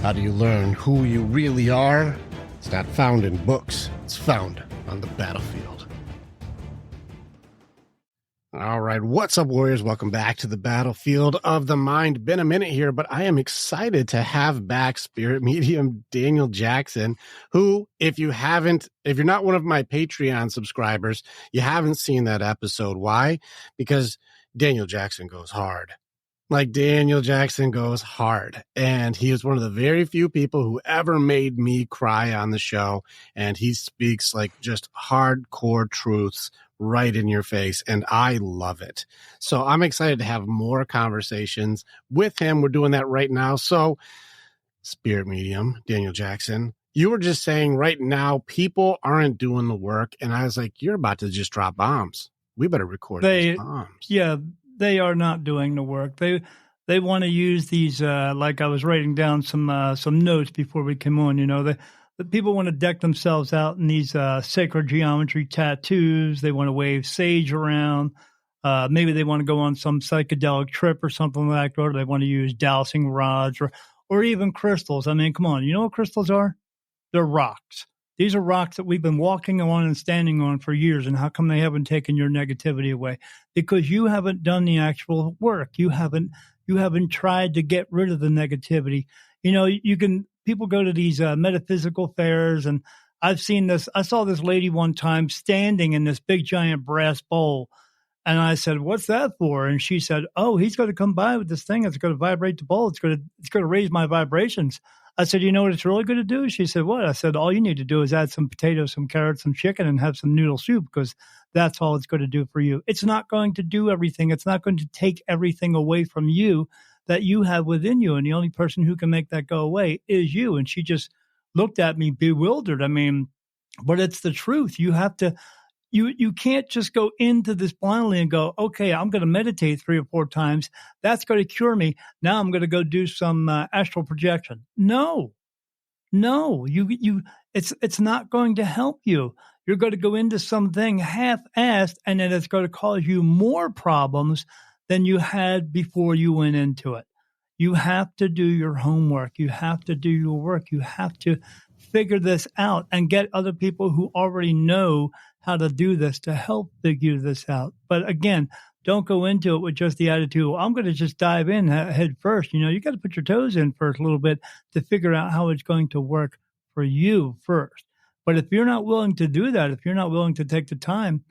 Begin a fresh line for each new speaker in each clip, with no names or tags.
How do you learn who you really are? It's not found in books. It's found on the battlefield. All right. What's up, warriors? Welcome back to the battlefield of the mind. Been a minute here, but I am excited to have back spirit medium Daniel Jackson, who, if you're not one of my Patreon subscribers, you haven't seen that episode. Why? Because Daniel Jackson goes hard. Daniel Jackson goes hard, and he is one of the very few people who ever made me cry on the show, and he speaks just hardcore truths right in your face, and I love it. So I'm excited to have more conversations with him. We're doing that right now. So spirit medium Daniel Jackson, you were just saying right now people aren't doing the work, and I was like, you're about to just drop bombs. We better record these bombs.
Yeah. They are not doing the work. They want to use these, like I was writing down some notes before we came on, the people want to deck themselves out in these sacred geometry tattoos. They want to wave sage around. Maybe they want to go on some psychedelic trip or something like that, or they want to use dowsing rods or even crystals. I mean, come on. You know what crystals are? They're rocks. These are rocks that we've been walking on and standing on for years. And how come they haven't taken your negativity away? Because you haven't done the actual work. You haven't tried to get rid of the negativity. People go to these metaphysical fairs, and I've seen this. I saw this lady one time standing in this big giant brass bowl. And I said, "What's that for?" And she said, "Oh, he's going to come by with this thing. It's going to vibrate the bowl. It's going to raise my vibrations." I said, "You know what it's really going to do?" She said, "What?" I said, "All you need to do is add some potatoes, some carrots, some chicken, and have some noodle soup, because that's all it's going to do for you. It's not going to do everything. It's not going to take everything away from you that you have within you. And the only person who can make that go away is you." And she just looked at me bewildered. I mean, but it's the truth. You have to, you can't just go into this blindly and go, "Okay, I'm going to meditate 3 or 4 times. That's going to cure me. Now I'm going to go do some astral projection." No, it's not going to help you. You're going to go into something half-assed, and then it's going to cause you more problems than you had before you went into it. You have to do your homework. You have to do your work. You have to figure this out and get other people who already know how to do this to help figure this out. But again, don't go into it with just the attitude, "I'm going to just dive in head first." You got to put your toes in first a little bit to figure out how it's going to work for you first. But if you're not willing to do that, if you're not willing to take the time,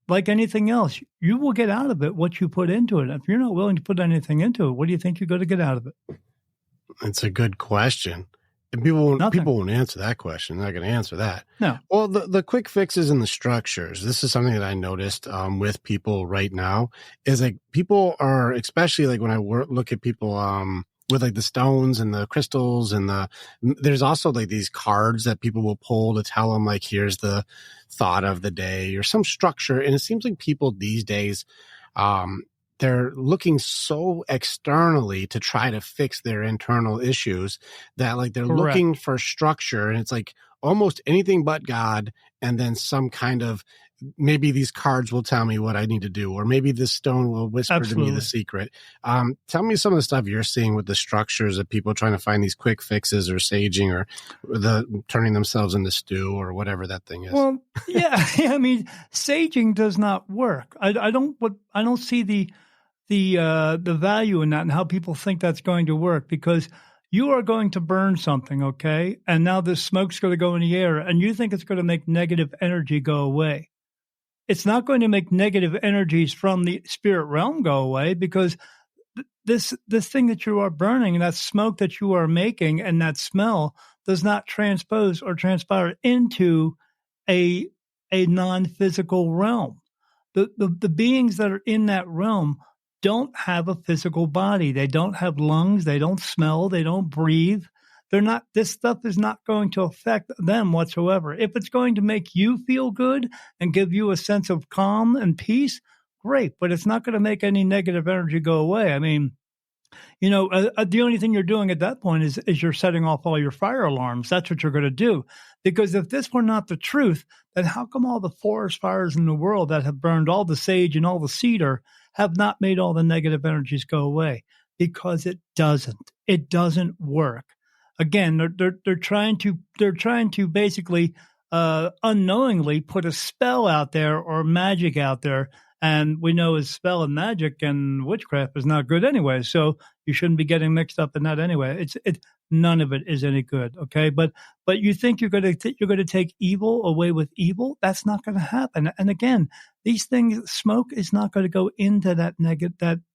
like anything else, you will get out of it what you put into it. If you're not willing to put anything into it, what do you think you're going to get out of it?
It's a good question. And people won't answer that question. They're not going to answer that. No. Well, the quick fixes and the structures, this is something that I noticed with people right now, is people are, especially when I look at people with the stones and the crystals, and there's also these cards that people will pull to tell them here's the thought of the day or some structure. And it seems like people these days, they're looking so externally to try to fix their internal issues that they're
Correct.
Looking for structure, and it's almost anything but God. And then some kind of, maybe these cards will tell me what I need to do, or maybe this stone will whisper
Absolutely.
to me the secret. Tell me some of the stuff you're seeing with the structures of people trying to find these quick fixes, or saging, or the turning themselves into stew, or whatever that thing is.
Well, yeah. I mean, saging does not work. I don't see the value in that and how people think that's going to work, because you are going to burn something, okay? And now this smoke's going to go in the air, and you think it's going to make negative energy go away. It's not going to make negative energies from the spirit realm go away, because this thing that you are burning, and that smoke that you are making, and that smell does not transpose or transpire into a non-physical realm. The beings that are in that realm don't have a physical body. They don't have lungs. They don't smell. They don't breathe. This stuff is not going to affect them whatsoever. If it's going to make you feel good and give you a sense of calm and peace, great, but it's not going to make any negative energy go away. I mean, the only thing you're doing at that point is you're setting off all your fire alarms. That's what you're going to do. Because if this were not the truth, then how come all the forest fires in the world that have burned all the sage and all the cedar have not made all the negative energies go away? Because it doesn't. It doesn't work. again, they're trying to basically unknowingly put a spell out there or magic out there. And we know a spell and magic and witchcraft is not good anyway. So you shouldn't be getting mixed up in that anyway. It's none of it is any good. Okay, but you think you're going to take evil away with evil? That's not going to happen. And again, these things, smoke is not going to go into that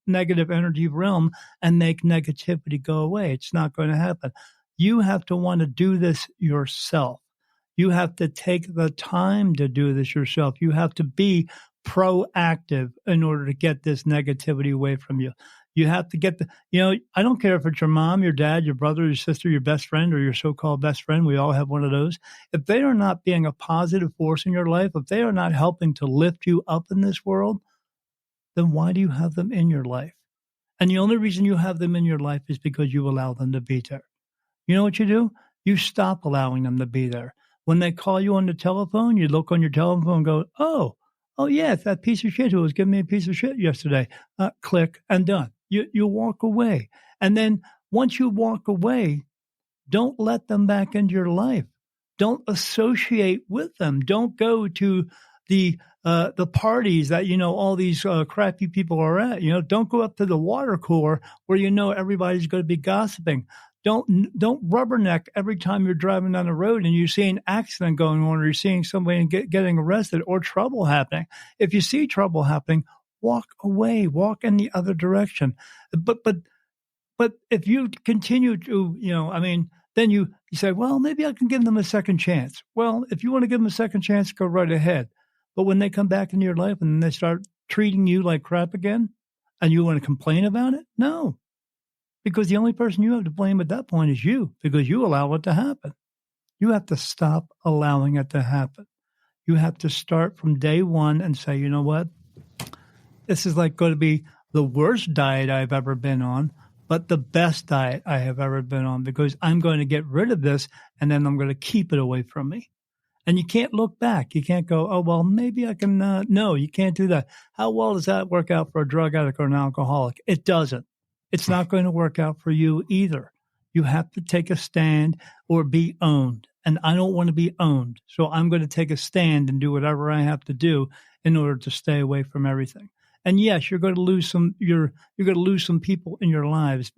negative energy realm and make negativity go away. It's not going to happen. You have to want to do this yourself. You have to take the time to do this yourself. You have to be proactive in order to get this negativity away from you. You have to get I don't care if it's your mom, your dad, your brother, your sister, your best friend, or your so-called best friend. We all have one of those. If they are not being a positive force in your life, if they are not helping to lift you up in this world, then why do you have them in your life? And the only reason you have them in your life is because you allow them to be there. You know what you do? You stop allowing them to be there. When they call you on the telephone, you look on your telephone and go, oh yeah, it's that piece of shit who was giving me a piece of shit yesterday. Click and done. You walk away. And then once you walk away, don't let them back into your life. Don't associate with them. Don't go to the parties that all these crappy people are at. Don't go up to the water cooler where everybody's going to be gossiping. Don't rubberneck every time you're driving down the road and you see an accident going on or you're seeing somebody getting arrested or trouble happening. If you see trouble happening, walk away, walk in the other direction. But if you continue to, then you say, well, maybe I can give them a second chance. Well, if you want to give them a second chance, go right ahead. But when they come back into your life and they start treating you like crap again and you want to complain about it, no. Because the only person you have to blame at that point is you, because you allow it to happen. You have to stop allowing it to happen. You have to start from day one and say, you know what? This is like going to be the worst diet I've ever been on, but the best diet I have ever been on, because I'm going to get rid of this and then I'm going to keep it away from me. And you can't look back. You can't go, oh, well, maybe I can. No, you can't do that. How well does that work out for a drug addict or an alcoholic? It doesn't. It's not going to work out for you either. You have to take a stand or be owned. And I don't want to be owned. So I'm going to take a stand and do whatever I have to do in order to stay away from everything. And yes, you're going to lose you're going to lose some people in your lives.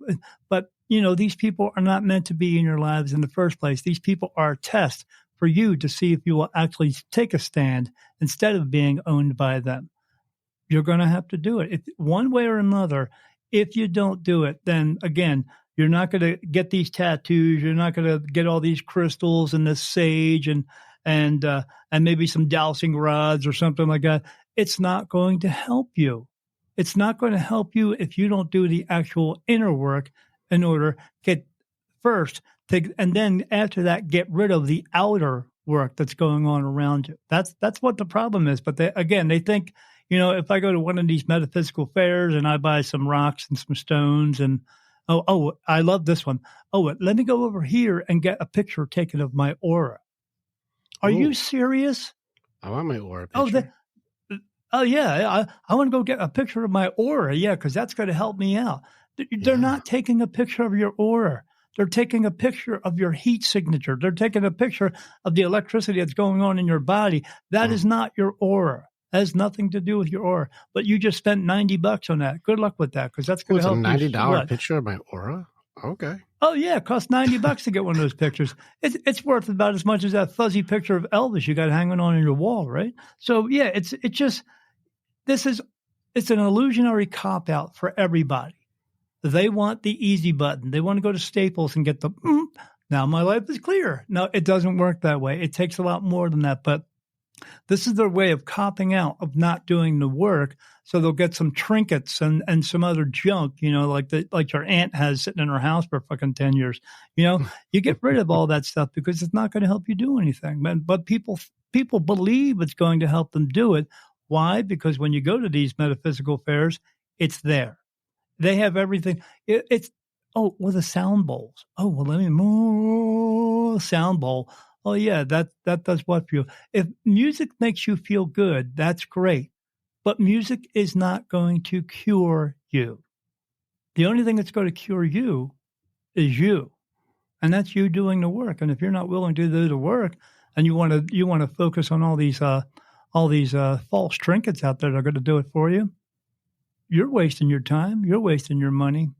But these people are not meant to be in your lives in the first place. These people are a test for you to see if you will actually take a stand instead of being owned by them. You're going to have to do it. One way or another. If you don't do it, then again, you're not going to get these tattoos. You're not going to get all these crystals and this sage and maybe some dowsing rods or something like that. It's not going to help you. It's not going to help you if you don't do the actual inner work in order to and then after that, get rid of the outer work that's going on around you. That's what the problem is. But they think, if I go to one of these metaphysical fairs and I buy some rocks and some stones and, I love this one. Oh, let me go over here and get a picture taken of my aura. Are you serious?
I want my aura picture.
Yeah. I want to go get a picture of my aura. Yeah, because that's going to help me out. They're not taking a picture of your aura. They're taking a picture of your heat signature. They're taking a picture of the electricity that's going on in your body. That is not your aura. That has nothing to do with your aura. But you just spent $90 on that. Good luck with that, because that's going to help you.
It's a $90 picture of my aura? Okay.
Oh, yeah. It costs $90 to get one of those pictures. It's worth about as much as that fuzzy picture of Elvis you got hanging on your wall, right? So, yeah, it's an illusionary cop-out for everybody. They want the easy button. They want to go to Staples and get the, now my life is clear. No, it doesn't work that way. It takes a lot more than that. But this is their way of copping out, of not doing the work. So they'll get some trinkets and some other junk, like your aunt has sitting in her house for fucking 10 years. You get rid of all that stuff because it's not going to help you do anything. But people believe it's going to help them do it. Why? Because when you go to these metaphysical fairs, it's there. They have everything. With the sound bowls. Oh, well, let me move sound bowl. Oh, yeah, that does what for you. If music makes you feel good, that's great. But music is not going to cure you. The only thing that's going to cure you is you. and that's you doing the work. And if you're not willing to do the work, and you want to focus on all these false trinkets out there that are going to do it for you, you're wasting your time. You're wasting your money.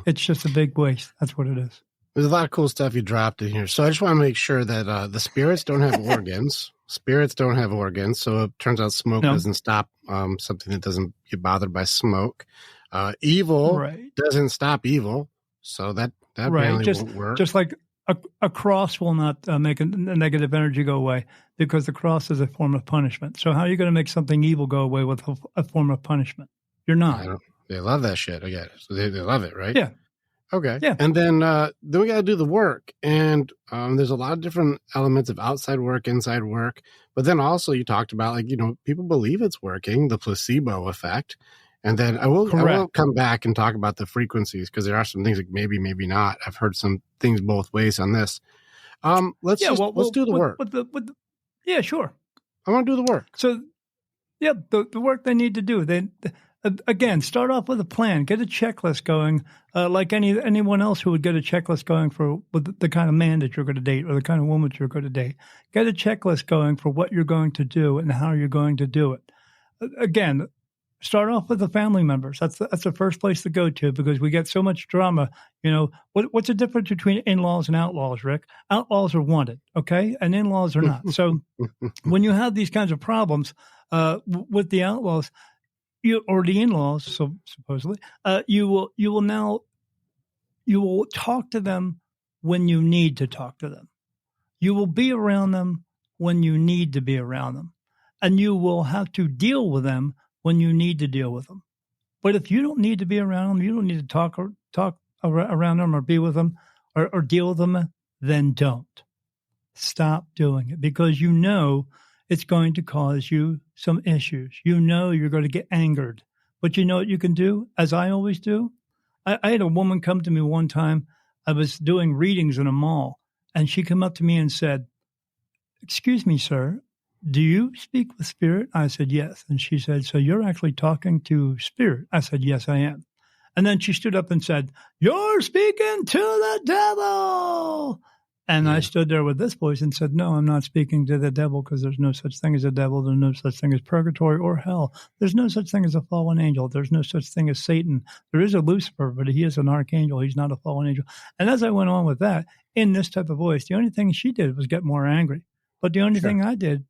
It's just a big waste. That's what it is.
There's a lot of cool stuff you dropped in here. So I just want to make sure that the spirits don't have organs. Spirits don't have organs. So it turns out smoke doesn't stop something that doesn't get bothered by smoke. Evil doesn't stop evil. So that apparently won't work.
Just like a cross will not make a negative energy go away, because the cross is a form of punishment. So how are you going to make something evil go away with a form of punishment? You're not.
They love that shit. I get it. So they love it, right?
Yeah.
Okay.
Yeah.
And then we got to do the work. And there's a lot of different elements of outside work, inside work. But then also you talked about, like, people believe it's working, the placebo effect. And then I will come back and talk about the frequencies, because there are some things like maybe not. I've heard some things both ways on this. Let's do the work.
Yeah, sure.
I want to do the work.
So, yeah, the work they need to do. Again, start off with a plan. Get a checklist going, like anyone else who would get a checklist going for the kind of man that you're going to date or the kind of woman that you're going to date. Get a checklist going for what you're going to do and how you're going to do it. Again, start off with the family members. That's the first place to go to, because we get so much drama. What's the difference between in-laws and outlaws, Rick? Outlaws are wanted, okay, and in-laws are not. So when you have these kinds of problems with the outlaws, or the in-laws, so supposedly, you will talk to them when you need to talk to them. You will be around them when you need to be around them, and you will have to deal with them when you need to deal with them. But if you don't need to be around them, you don't need to talk around them or be with them or deal with them, then don't. Stop doing it, because it's going to cause you some issues. You're going to get angered. But you know what you can do, as I always do? I had a woman come to me one time. I was doing readings in a mall, and she came up to me and said, "Excuse me, sir, do you speak with spirit?" I said, "Yes." And she said, "So you're actually talking to spirit?" I said, "Yes, I am." And then she stood up and said, "You're speaking to the devil." And I stood there with this voice and said, "No, I'm not speaking to the devil, because there's no such thing as a devil. There's no such thing as purgatory or hell. There's no such thing as a fallen angel. There's no such thing as Satan. There is a Lucifer, but he is an archangel. He's not a fallen angel." And as I went on with that, in this type of voice, the only thing she did was get more angry. But the only thing I did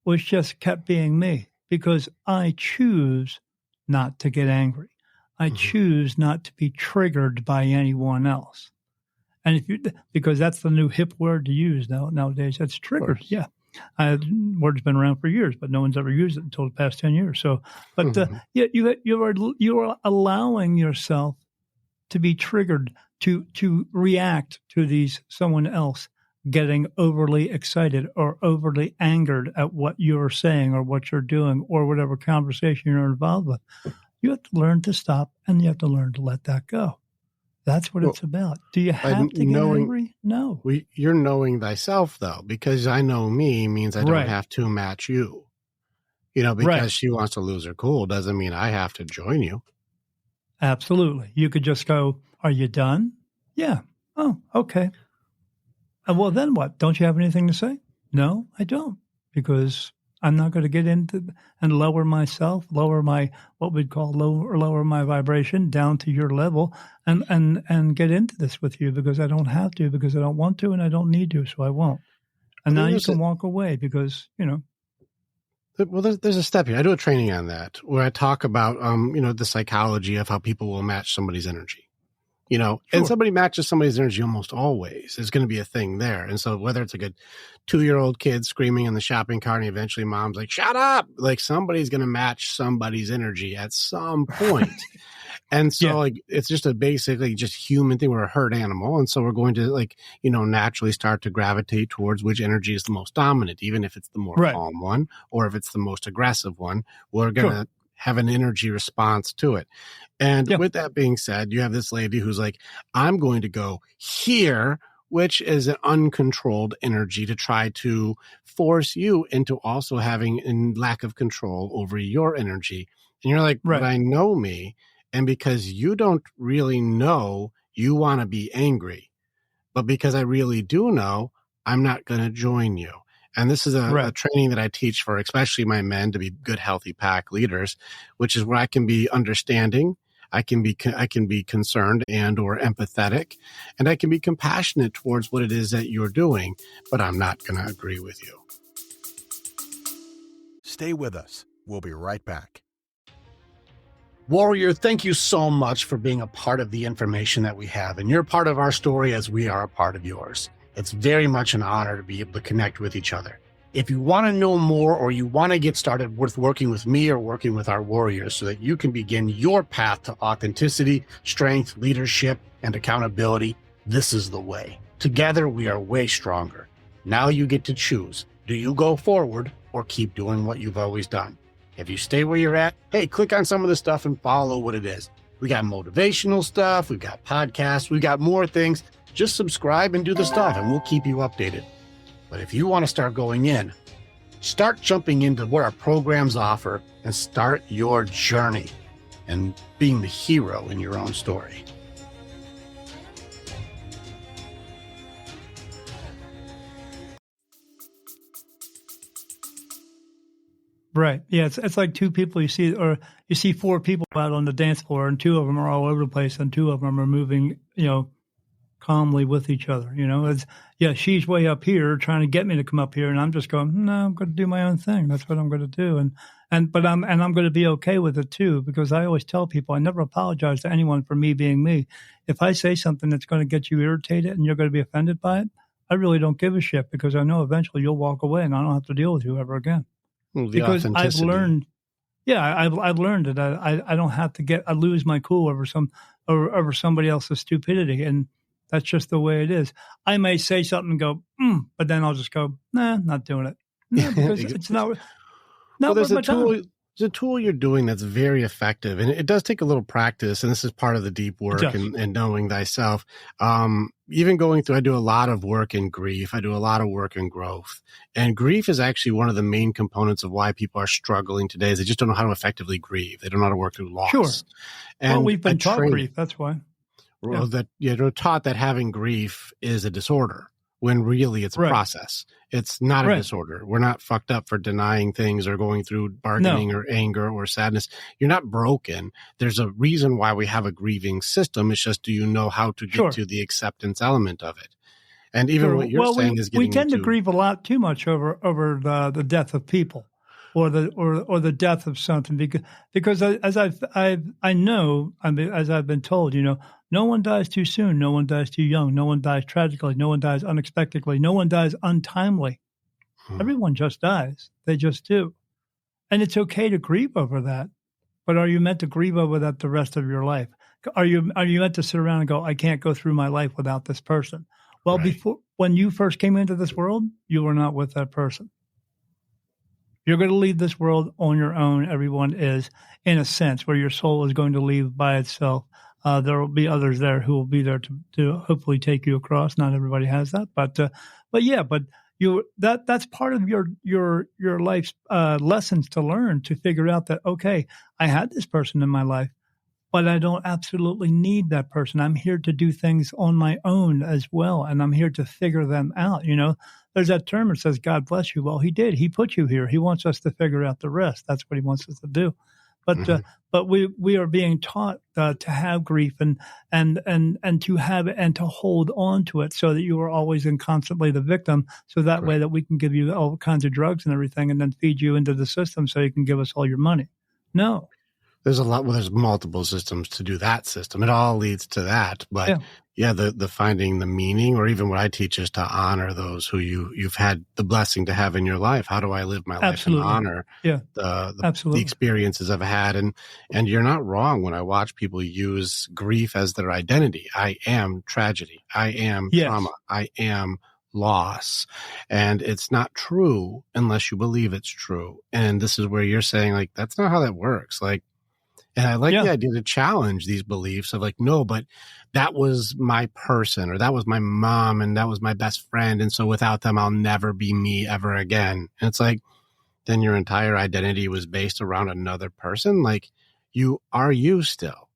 was just kept being me, because I choose not to get angry. I choose not to be triggered by anyone else. And because that's the new hip word to use nowadays, that's triggered. Yeah. Word's been around for years, but no one's ever used it until the past 10 years. So, but you are allowing yourself to be triggered, to react to someone else getting overly excited or overly angered at what you're saying or what you're doing or whatever conversation you're involved with. You have to learn to stop, and you have to learn to let that go. That's what it's about. Do you have to get angry? No.
You're knowing thyself, though, because I know me means I don't have to match you. Because she wants to lose her cool doesn't mean I have to join you.
Absolutely. You could just go, "Are you done?" "Yeah." "Oh, okay." "Well, then what? Don't you have anything to say?" "No, I don't, because I'm not going to get into and lower myself, lower my what we'd call lower my vibration down to your level and get into this with you, because I don't have to, because I don't want to, and I don't need to, so I won't." And now you can walk away, because
Well, there's a step here. I do a training on that where I talk about the psychology of how people will match somebody's energy. And somebody matches somebody's energy almost always. There's going to be a thing there. And so whether it's like a 2-year-old kid screaming in the shopping cart and eventually mom's like, "Shut up!" Like, somebody's going to match somebody's energy at some point. And so it's just basically just human thing. We're a herd animal. And so we're going to naturally start to gravitate towards which energy is the most dominant, even if it's the more calm one or if it's the most aggressive one. We're going to have an energy response to it. And with that being said, you have this lady who's like, "I'm going to go here," which is an uncontrolled energy to try to force you into also having a lack of control over your energy. And you're like, "But I know me. And because you don't really know you want to be angry, but because I really do know, I'm not going to join you. And this is a training that I teach for especially my men to be good, healthy pack leaders, which is where I can be understanding. I can be concerned and or empathetic, and I can be compassionate towards what it is that you're doing, but I'm not going to agree with you.
Stay with us. We'll be right back.
Warrior, thank you so much for being a part of the information that we have. And you're part of our story as we are a part of yours. It's very much an honor to be able to connect with each other. If you want to know more or you want to get started with working with me or working with our warriors so that you can begin your path to authenticity, strength, leadership, and accountability, this is the way. Together, we are way stronger. Now you get to choose. Do you go forward or keep doing what you've always done? If you stay where you're at, hey, click on some of the stuff and follow what it is. We got motivational stuff. We've got podcasts. We got more things. Just subscribe and do the stuff and we'll keep you updated. But if you want to start going in, start jumping into what our programs offer and start your journey and being the hero in your own story.
Right. Yeah. It's like two people you see 4 people out on the dance floor and 2 of them are all over the place and 2 of them are moving, calmly with each other. She's way up here trying to get me to come up here. And I'm just going, no, I'm going to do my own thing. That's what I'm going to do. I'm going to be okay with it too, because I always tell people I never apologize to anyone for me being me. If I say something that's going to get you irritated and you're going to be offended by it, I really don't give a shit because I know eventually you'll walk away and I don't have to deal with you ever again.
Well,
because I've learned, I've learned that I don't have to I lose my cool over somebody else's stupidity, and that's just the way it is. I may say something and go, but then I'll just go, nah, not doing it. No, because it's not.
Well, there's a tool you're doing that's very effective, and it does take a little practice. And this is part of the deep work and knowing thyself. Even going through, I do a lot of work in grief. I do a lot of work in growth. And grief is actually one of the main components of why people are struggling today is they just don't know how to effectively grieve. They don't know how to work through loss.
Sure.
And
we've been taught grief. That's why.
Well, that you're taught that having grief is a disorder when really it's a process. It's not a disorder. We're not fucked up for denying things or going through bargaining or anger or sadness. You're not broken. There's a reason why we have a grieving system. It's just, do you know how to get to the acceptance element of it? And even what you're saying is getting
we tend to grieve a lot too much over the death of people or the death of something because as I've been told, no one dies too soon. No one dies too young. No one dies tragically. No one dies unexpectedly. No one dies untimely. Everyone just dies. They just do. And it's okay to grieve over that. But are you meant to grieve over that the rest of your life? Are you meant to sit around and go, I can't go through my life without this person? Well, when you first came into this world, you were not with that person. You're going to leave this world on your own. Everyone is, in a sense, where your soul is going to leave by itself. There will be others there who will be there to hopefully take you across. Not everybody has that, but that's part of your life's lessons to learn, to figure out that, okay, I had this person in my life, but I don't absolutely need that person. I'm here to do things on my own as well, and I'm here to figure them out. There's that term that says, God bless you. Well, he did. He put you here. He wants us to figure out the rest. That's what he wants us to do. But we are being taught to have grief and to have it and to hold on to it so that you are always and constantly the victim. So that way that we can give you all kinds of drugs and everything and then feed you into the system so you can give us all your money. No.
There's there's multiple systems to do that system. It all leads to that. But the finding the meaning, or even what I teach is to honor those who you've had the blessing to have in your life. How do I live my life and honor the experiences I've had? And you're not wrong when I watch people use grief as their identity. I am tragedy. I am trauma. I am loss. And it's not true unless you believe it's true. And this is where you're saying, like, that's not how that works. And I like the idea to challenge these beliefs of like, no, but that was my person, or that was my mom, and that was my best friend. And so without them, I'll never be me ever again. And it's like, then your entire identity was based around another person. Like, you are you still.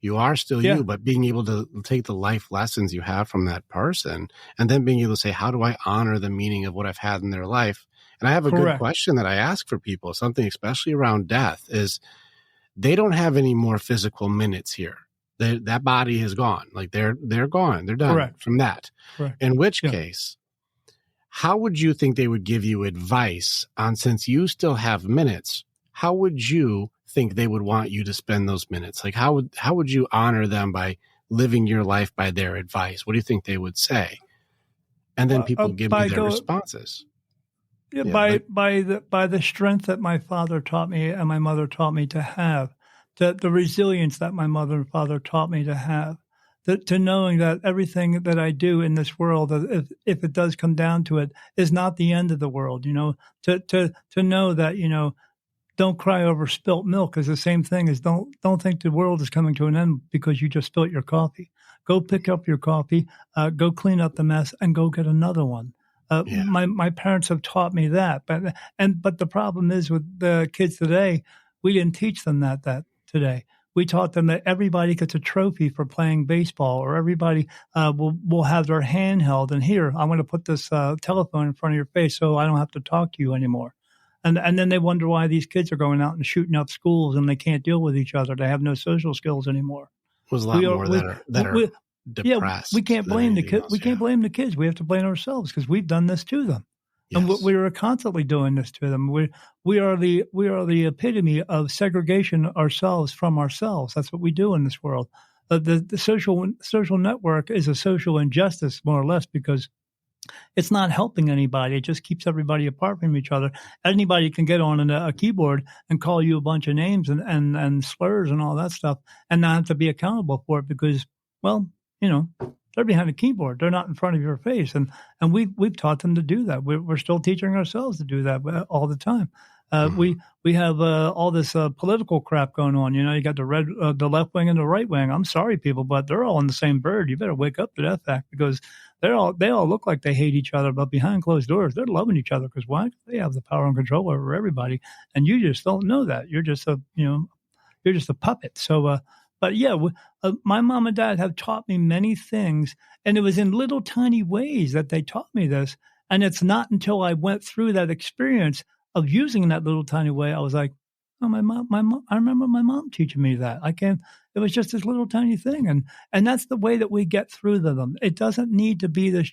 You are still
Yeah.
you, but being able to take the life lessons you have from that person and then being able to say, how do I honor the meaning of what I've had in their life? And I have a good
Correct.
question that I ask for people, something especially around death, is they don't have any more physical minutes here. That body is gone. Like they're gone. They're done
Correct.
from that.
Correct.
In which
Yeah.
case, how would you think they would give you advice on, since you still have minutes, how would you think they would want you to spend those minutes? Like how would you honor them by living your life by their advice? What do you think they would say? And then people give me their responses.
Yeah,
Yeah,
by the strength that my father taught me and my mother taught me to have, the resilience that my mother and father taught me to have, to knowing that everything that I do in this world, if it does come down to it, is not the end of the world. To know that don't cry over spilt milk is the same thing as don't think the world is coming to an end because you just spilt your coffee. Go pick up your coffee, go clean up the mess, and go get another one.
Yeah.
My parents have taught me that, but the problem is with the kids today, we didn't teach them that today. We taught them that everybody gets a trophy for playing baseball, or everybody will have their hand held. And here, I'm going to put this telephone in front of your face so I don't have to talk to you anymore. And then they wonder why these kids are going out and shooting up schools and they can't deal with each other. They have no social skills anymore.
There's a lot more that are depressed.
We can't blame the kids. We
Yeah.
can't blame the kids. We have to blame ourselves because we've done this to them,
Yes.
and we are constantly doing this to them. We are the epitome of segregation ourselves from ourselves. That's what we do in this world. The social network is a social injustice, more or less, because it's not helping anybody. It just keeps everybody apart from each other. Anybody can get on a keyboard and call you a bunch of names and slurs and all that stuff and not have to be accountable for it because, well, they're behind a keyboard. They're not in front of your face. And we've taught them to do that. We're still teaching ourselves to do that all the time. We have all this political crap going on. You got the left wing and the right wing. I'm sorry, people, but they're all in the same bird. You better wake up to that fact because they all look like they hate each other, but behind closed doors, they're loving each other because why? They have the power and control over everybody, and you just don't know that. You're just a puppet. So, but yeah, my mom and dad have taught me many things, and it was in little tiny ways that they taught me this. And it's not until I went through that experience of using that little tiny way, I was like, oh, my mom, I remember my mom teaching me that. It was just this little tiny thing. And that's the way that we get through to them. It doesn't need to be this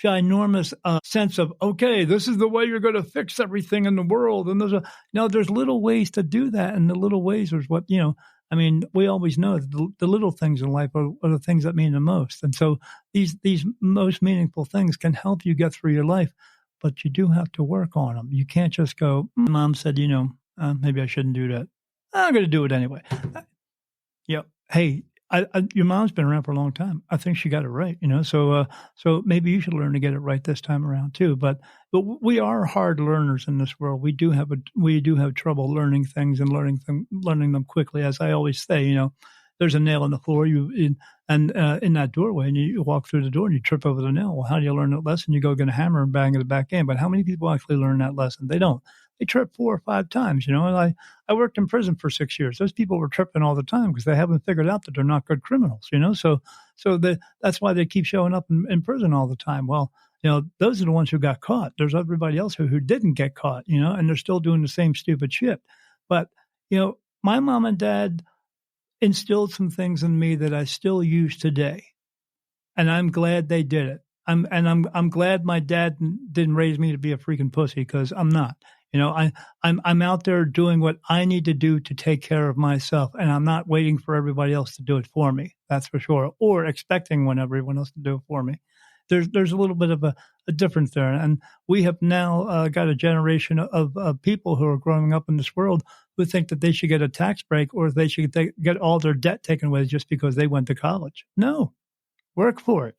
ginormous sense of, okay, this is the way you're going to fix everything in the world. And there's little ways to do that. And the little ways is what, we always know that the little things in life are the things that mean the most. And so these most meaningful things can help you get through your life, but you do have to work on them. You can't just go, Mom said, maybe I shouldn't do that. I'm going to do it anyway. Hey, your mom's been around for a long time. I think she got it right, So maybe you should learn to get it right this time around too. But we are hard learners in this world. We do have trouble learning things and learning them quickly. As I always say, there's a nail in the floor. In that doorway, and you walk through the door and you trip over the nail. Well, how do you learn that lesson? You go get a hammer and bang it back in. But how many people actually learn that lesson? They don't. They trip 4 or 5 times, And I worked in prison for 6 years. Those people were tripping all the time because they haven't figured out that they're not good criminals, So that's why they keep showing up in prison all the time. Well, those are the ones who got caught. There's everybody else who didn't get caught, and they're still doing the same stupid shit. But, my mom and dad instilled some things in me that I still use today. And I'm glad they did it. I'm glad my dad didn't raise me to be a freaking pussy because I'm not. I'm out there doing what I need to do to take care of myself, and I'm not waiting for everybody else to do it for me. That's for sure, or expecting when everyone else to do it for me. There's a little bit of a difference there, and we have now got a generation of people who are growing up in this world who think that they should get a tax break or they should get all their debt taken away just because they went to college. No, work for it.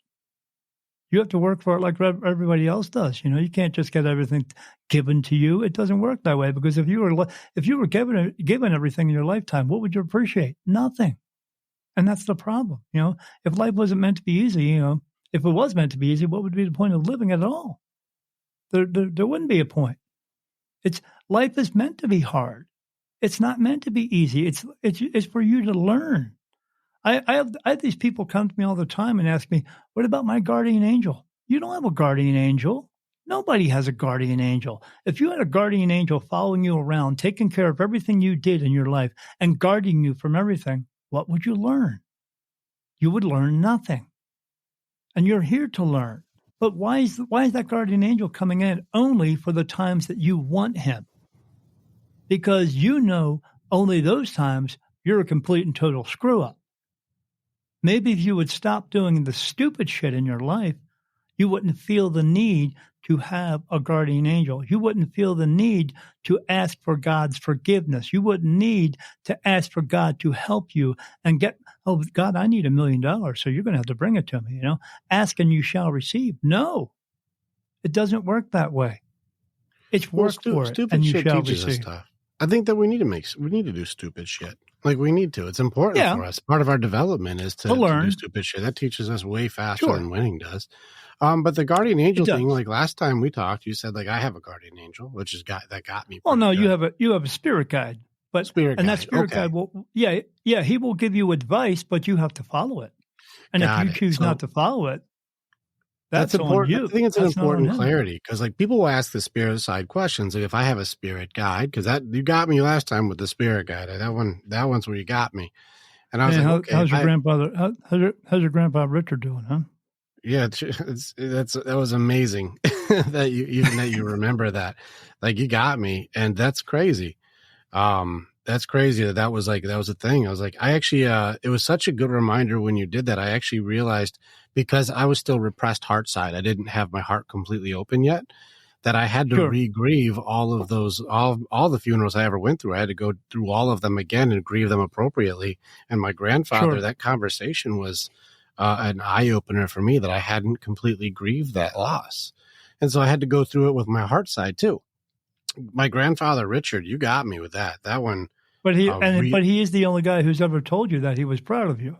You have to work for it like everybody else does. You can't just get everything given to you. It doesn't work that way because if you were given everything in your lifetime, what would you appreciate? Nothing. And that's the problem. If life wasn't meant to be easy, if it was meant to be easy, what would be the point of living at all? There wouldn't be a point. Life is meant to be hard. It's not meant to be easy. It's for you to learn. I have these people come to me all the time and ask me, "What about my guardian angel?" You don't have a guardian angel. Nobody has a guardian angel. If you had a guardian angel following you around, taking care of everything you did in your life and guarding you from everything, what would you learn? You would learn nothing. And you're here to learn. But why is that guardian angel coming in only for the times that you want him? Because you know only those times you're a complete and total screw up. Maybe if you would stop doing the stupid shit in your life, you wouldn't feel the need to have a guardian angel. You wouldn't feel the need to ask for God's forgiveness. You wouldn't need to ask for God to help you and get, oh, God, I need $1 million, so you're going to have to bring it to me, Ask and you shall receive. No, it doesn't work that way. It's work for it, and you shall receive.
I think that we need to do stupid shit. Like, we need to. It's important for us. Part of our development is to learn. To do stupid shit. That teaches us way faster than winning does. But the guardian angel thing, like last time we talked, you said, like, I have a guardian angel, which is that got me.
Well, no, you have a spirit guide, but that spirit guide will, he will give you advice, but you have to follow it. And if you choose not to follow it, that's important. On you.
I think it's an important clarity, because like people will ask the spirit side questions. Like, if I have a spirit guide, because you got me last time with the spirit guide. That one's where you got me. And I was like, okay,
how's your grandfather? How's your grandpa Richard doing, huh?
Yeah, that was amazing that you remember that. Like, you got me, and that's crazy. That's crazy that was a thing. I was like, I actually, it was such a good reminder when you did that. I actually realized, because I was still repressed heart side, I didn't have my heart completely open yet, that I had to re-grieve all of those, all the funerals I ever went through. I had to go through all of them again and grieve them appropriately. And my grandfather, that conversation was an eye-opener for me, that I hadn't completely grieved that loss. And so I had to go through it with my heart side too. My grandfather, Richard, you got me with that. That one.
But he is the only guy who's ever told you that he was proud of you.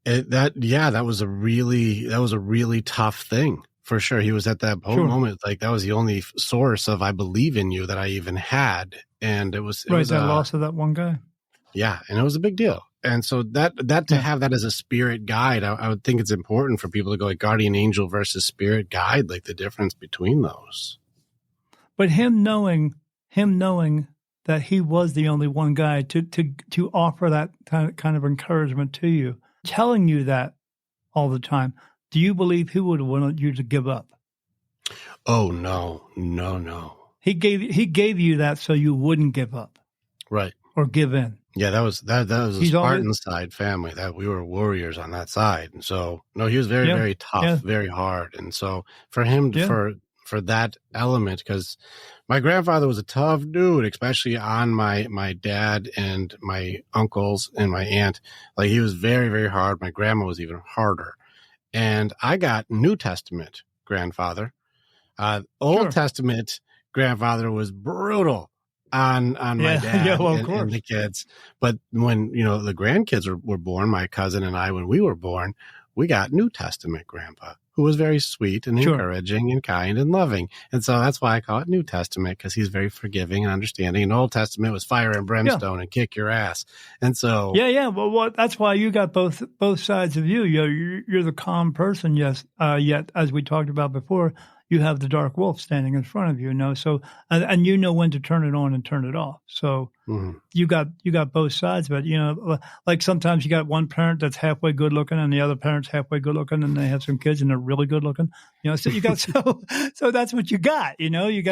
That was a really tough thing, for sure. He was at that moment, like, that was the only source of, I believe in you, that I even had. And it was
loss of that one guy.
Yeah. And it was a big deal. And so that to have that as a spirit guide, I would think it's important for people to go like guardian angel versus spirit guide, like the difference between those.
But him knowing that he was the only one guy to offer that kind of encouragement to you, telling you that all the time, do you believe he would have wanted you to give up?
Oh, no.
He gave you that so you wouldn't give up.
Right.
Or give in.
Yeah, that was a Spartan side family, that we were warriors on that side. And so, no, he was very, very tough, very hard. And so for him, for that element, because my grandfather was a tough dude, especially on my dad and my uncles and my aunt. Like, he was very, very hard. My grandma was even harder. And I got New Testament grandfather. Old Testament grandfather was brutal on my dad and the kids. But when, the grandkids were born, my cousin and I, when we were born, we got New Testament grandpa, who was very sweet and encouraging and kind and loving. And so that's why I call it New Testament, because he's very forgiving and understanding. And Old Testament was fire and brimstone and kick your ass. And so
well, that's why you got both sides of you. You're the calm person, yes. Yet, as we talked about before, you have the dark wolf standing in front of you, So, and you know when to turn it on and turn it off. So you got both sides, but like sometimes you got one parent that's halfway good looking and the other parent's halfway good looking, and they have some kids and they're really good looking, So you got so that's what you got, You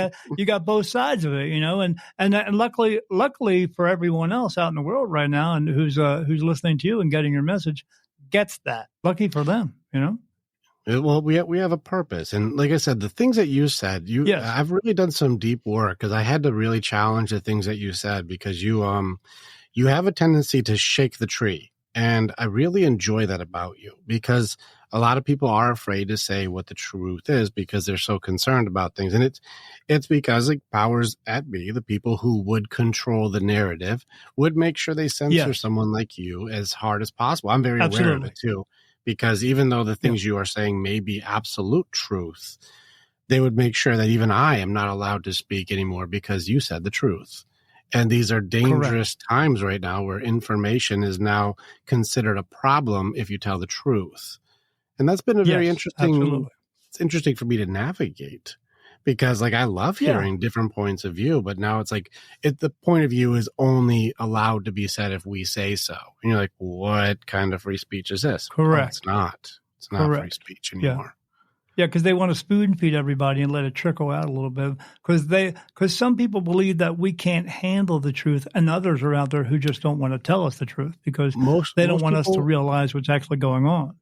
got both sides of it, and luckily for everyone else out in the world right now, and who's listening to you and getting your message, gets that. Lucky for them,
Well, we have a purpose. And like I said, the things that you said, I've really done some deep work, because I had to really challenge the things that you said, because you have a tendency to shake the tree. And I really enjoy that about you, because a lot of people are afraid to say what the truth is, because they're so concerned about things. And it's because, like, powers at be, the people who would control the narrative, would make sure they censor someone like you as hard as possible. I'm very aware of it too. Because even though the things you are saying may be absolute truth, they would make sure that even I am not allowed to speak anymore, because you said the truth. And these are dangerous
Correct.
times right now where information is now considered a problem if you tell the truth. And that's been a very
Yes,
interesting,
absolutely.
it's interesting for me to navigate because like I love
Yeah,
hearing different points of view, but now it's like the point of view is only allowed to be said if we say so. And you're like, what kind of free speech is this? Oh, it's
correct.
not. It's not free
Correct.
speech
Yeah.
anymore.
Yeah, because they want to spoon feed everybody and let it trickle out a little bit. Because some people believe that we can't handle the truth, and others are out there who just don't want to tell us the truth because they don't
Most
want us to
people,
realize what's actually going on.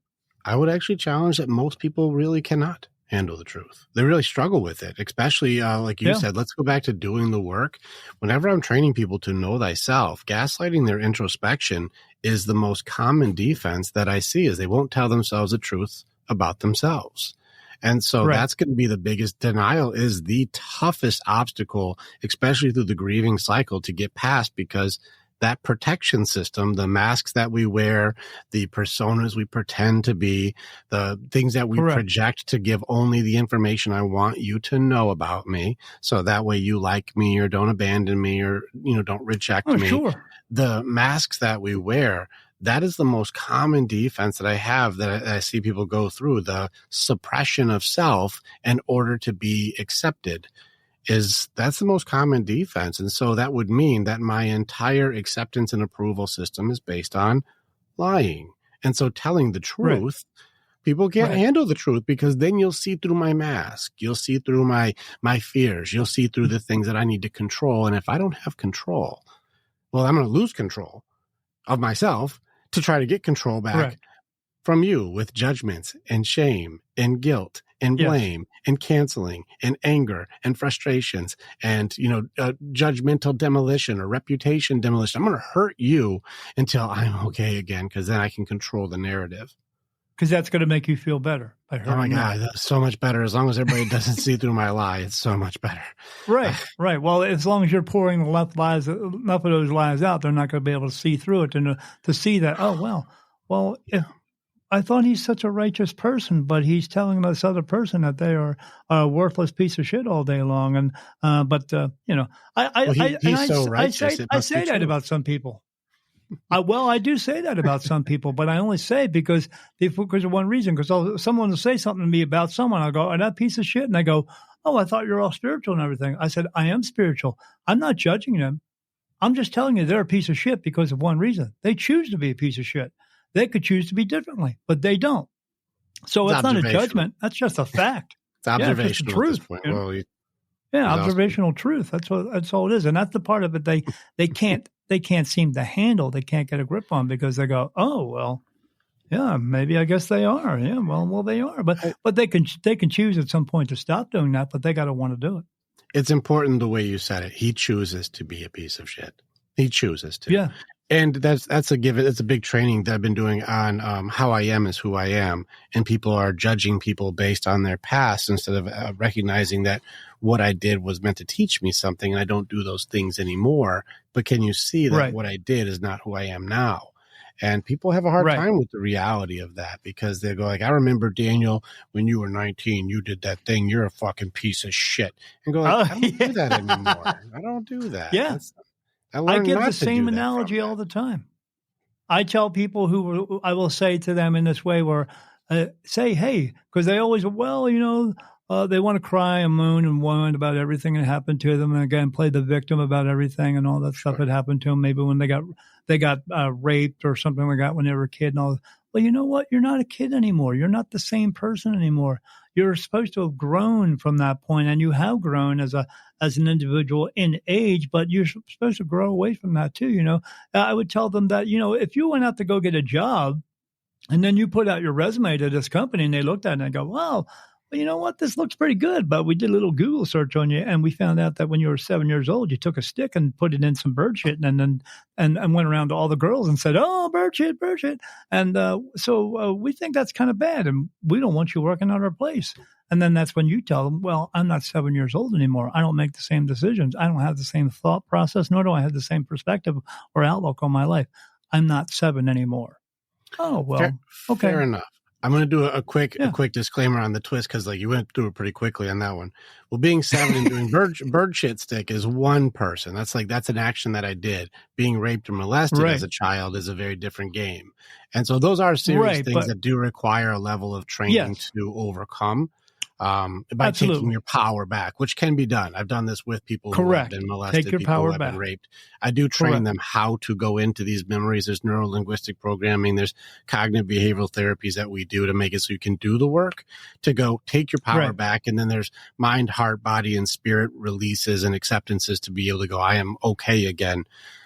I would actually challenge that most people really cannot handle the truth. They really struggle with it, especially like you
Yeah,
said, let's go back to doing the work. Whenever I'm training people to know thyself, gaslighting their introspection is the most common defense that I see is they won't tell themselves the truth about themselves. And so
right,
that's going to be the biggest denial is the toughest obstacle, especially through the grieving cycle to get past because that protection system, the masks that we wear, the personas we pretend to be, the things that we
correct.
project to give only the information I want you to know about me. So that way you like me or don't abandon me or, don't reject
Oh,
me.
sure.
The masks that we wear, that is the most common defense that I have that I see people go through, the suppression of self in order to be accepted. That's the most common defense. And so that would mean that my entire acceptance and approval system is based on lying. And so telling the
Right,
truth, people can't
right.
handle the truth because then you'll see through my mask. You'll see through my fears. You'll see through the things that I need to control. And if I don't have control, well, I'm going to lose control of myself to try to get control back
Correct.
from you with judgments and shame and guilt and
Yes.
blame and canceling and anger and frustrations and, judgmental demolition or reputation demolition. I'm going to hurt you until I'm okay again because then I can control the narrative.
Because that's going to make you feel better by
Oh my
hurting me.
God, that's so much better. As long as everybody doesn't see through my lie, it's so much better.
Right, right. Well, as long as you're pouring enough of those lies out, they're not going to be able to see through it to see that. Oh well, if I thought he's such a righteous person, but he's telling this other person that they are a worthless piece of shit all day long. And
He's so righteous. It
I
must be
say that
true.
about some people. I do say that about some people, but I only say it because of one reason. Because someone will say something to me about someone, I'll go, "Oh, that piece of shit," and I go, "Oh, I thought you're all spiritual and everything." I said, "I am spiritual. I'm not judging them. I'm just telling you they're a piece of shit because of one reason. They choose to be a piece of shit. They could choose to be differently, but they don't. So it's not a judgment. That's just a fact.
It's observational
it's just the
at this
truth.
point.
You know?
Well,
Yeah,
awesome.
observational truth. That's all it is, and that's the part of it they can't seem to handle. They can't get a grip on because they go, "Oh well, yeah, maybe I guess they are. Yeah, well they are." But they can choose at some point to stop doing that, but they got to want to do it.
It's important the way you said it. He chooses to be a piece of shit. He chooses to.
Yeah.
And that's a given. It's a big training that I've been doing on how I am is who I am. And people are judging people based on their past instead of recognizing that what I did was meant to teach me something and I don't do those things anymore. But can you see that what I did is not who I am now? And people have a hard time with the reality of that because they go like, I remember, Daniel, when you were 19, you did that thing. You're a fucking piece of shit. And go like, I don't do that anymore. I don't do that.
Yeah. I give the same analogy all the time. I tell people I will say to them in this way where say, hey, because they always, they want to cry and moan and whine about everything that happened to them. And again, play the victim about everything and all that stuff that happened to them. Maybe when they got raped or something like that when they were a kid and all. Well, you know what? You're not a kid anymore. You're not the same person anymore. You're supposed to have grown from that point, and you have grown as an individual in age, but you're supposed to grow away from that too. I would tell them that, if you went out to go get a job and then you put out your resume to this company and they looked at it and they go, wow, well, you know what? This looks pretty good, but we did a little Google search on you and we found out that when you were 7 years old, you took a stick and put it in some bird shit and went around to all the girls and said, oh, bird shit. And so we think that's kind of bad and we don't want you working at our place. And then that's when you tell them, well, I'm not 7 years old anymore. I don't make the same decisions. I don't have the same thought process, nor do I have the same perspective or outlook on my life. I'm not 7 anymore. Oh, well, okay.
Fair enough. I'm going to do a quick
Yeah.
disclaimer on the twist, because like you went through it pretty quickly on that one. Well, being 7 and doing bird shit stick is one person. That's an action that I did. Being raped or molested as a child is a very different game. And so those are serious things that do require a level of training to overcome. By taking your power back, which can be done. I've done this with people who have been molested, people who have been raped. I do train them how to go into these memories. There's neuro-linguistic programming. There's cognitive behavioral therapies that we do to make it so you can do the work to go take your power back. And then there's mind, heart, body, and spirit releases and acceptances to be able to go, I am okay again.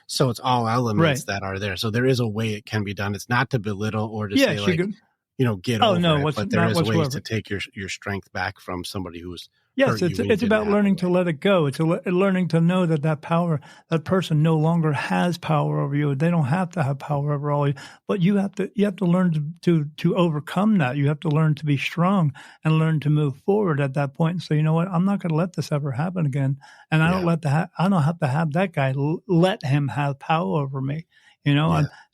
So it's all elements that are there. So there is a way it can be done. It's not to belittle or to say like, get over it, but there is ways to take your strength back from somebody who's hurt you.
It's about learning to let it go. It's learning to know that power, that person no longer has power over you. They don't have to have power over all you, but you have to learn to overcome that. You have to learn to be strong and learn to move forward at that point and say, you know what, I'm not going to let this ever happen again. And I don't have to have that guy let him have power over me.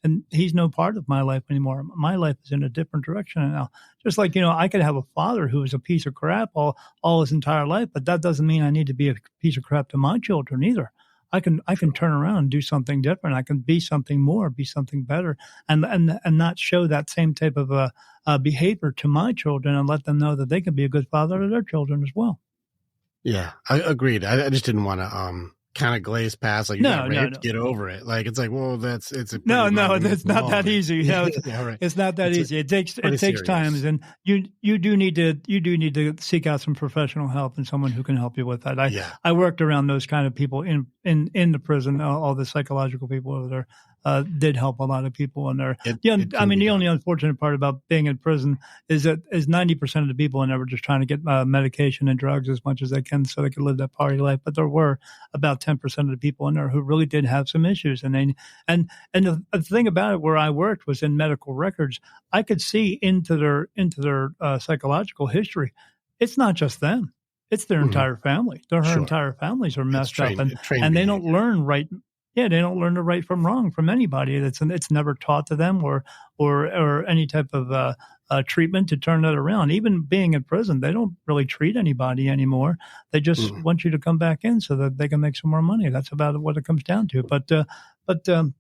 And he's no part of my life anymore. My life is in a different direction now. Just like, I could have a father who is a piece of crap all his entire life, but that doesn't mean I need to be a piece of crap to my children either. I can turn around and do something different. I can be something more, be something better, and not show that same type of behavior to my children, and let them know that they can be a good father to their children as well.
Yeah, I agreed. I just didn't want to kind of glaze past like you got raped, get over it. Like it's like, well, it's a
no, it's not that easy. It's not that easy. It takes time, and you do need to seek out some professional help and someone who can help you with that. I worked around those kind of people in the prison. All the psychological people over there did help a lot of people in there. The only unfortunate part about being in prison is that 90% of the people in there were just trying to get medication and drugs as much as they can so they could live that party life. But there were about 10% of the people in there who really did have some issues. And the thing about it where I worked was in medical records. I could see into their psychological history. It's not just them. It's their entire family. Her entire families are messed up, and they don't learn right. Yeah, they don't learn the right from wrong from anybody. It's never taught to them or any type of treatment to turn that around. Even being in prison, they don't really treat anybody anymore. They just want you to come back in so that they can make some more money. That's about what it comes down to. But it's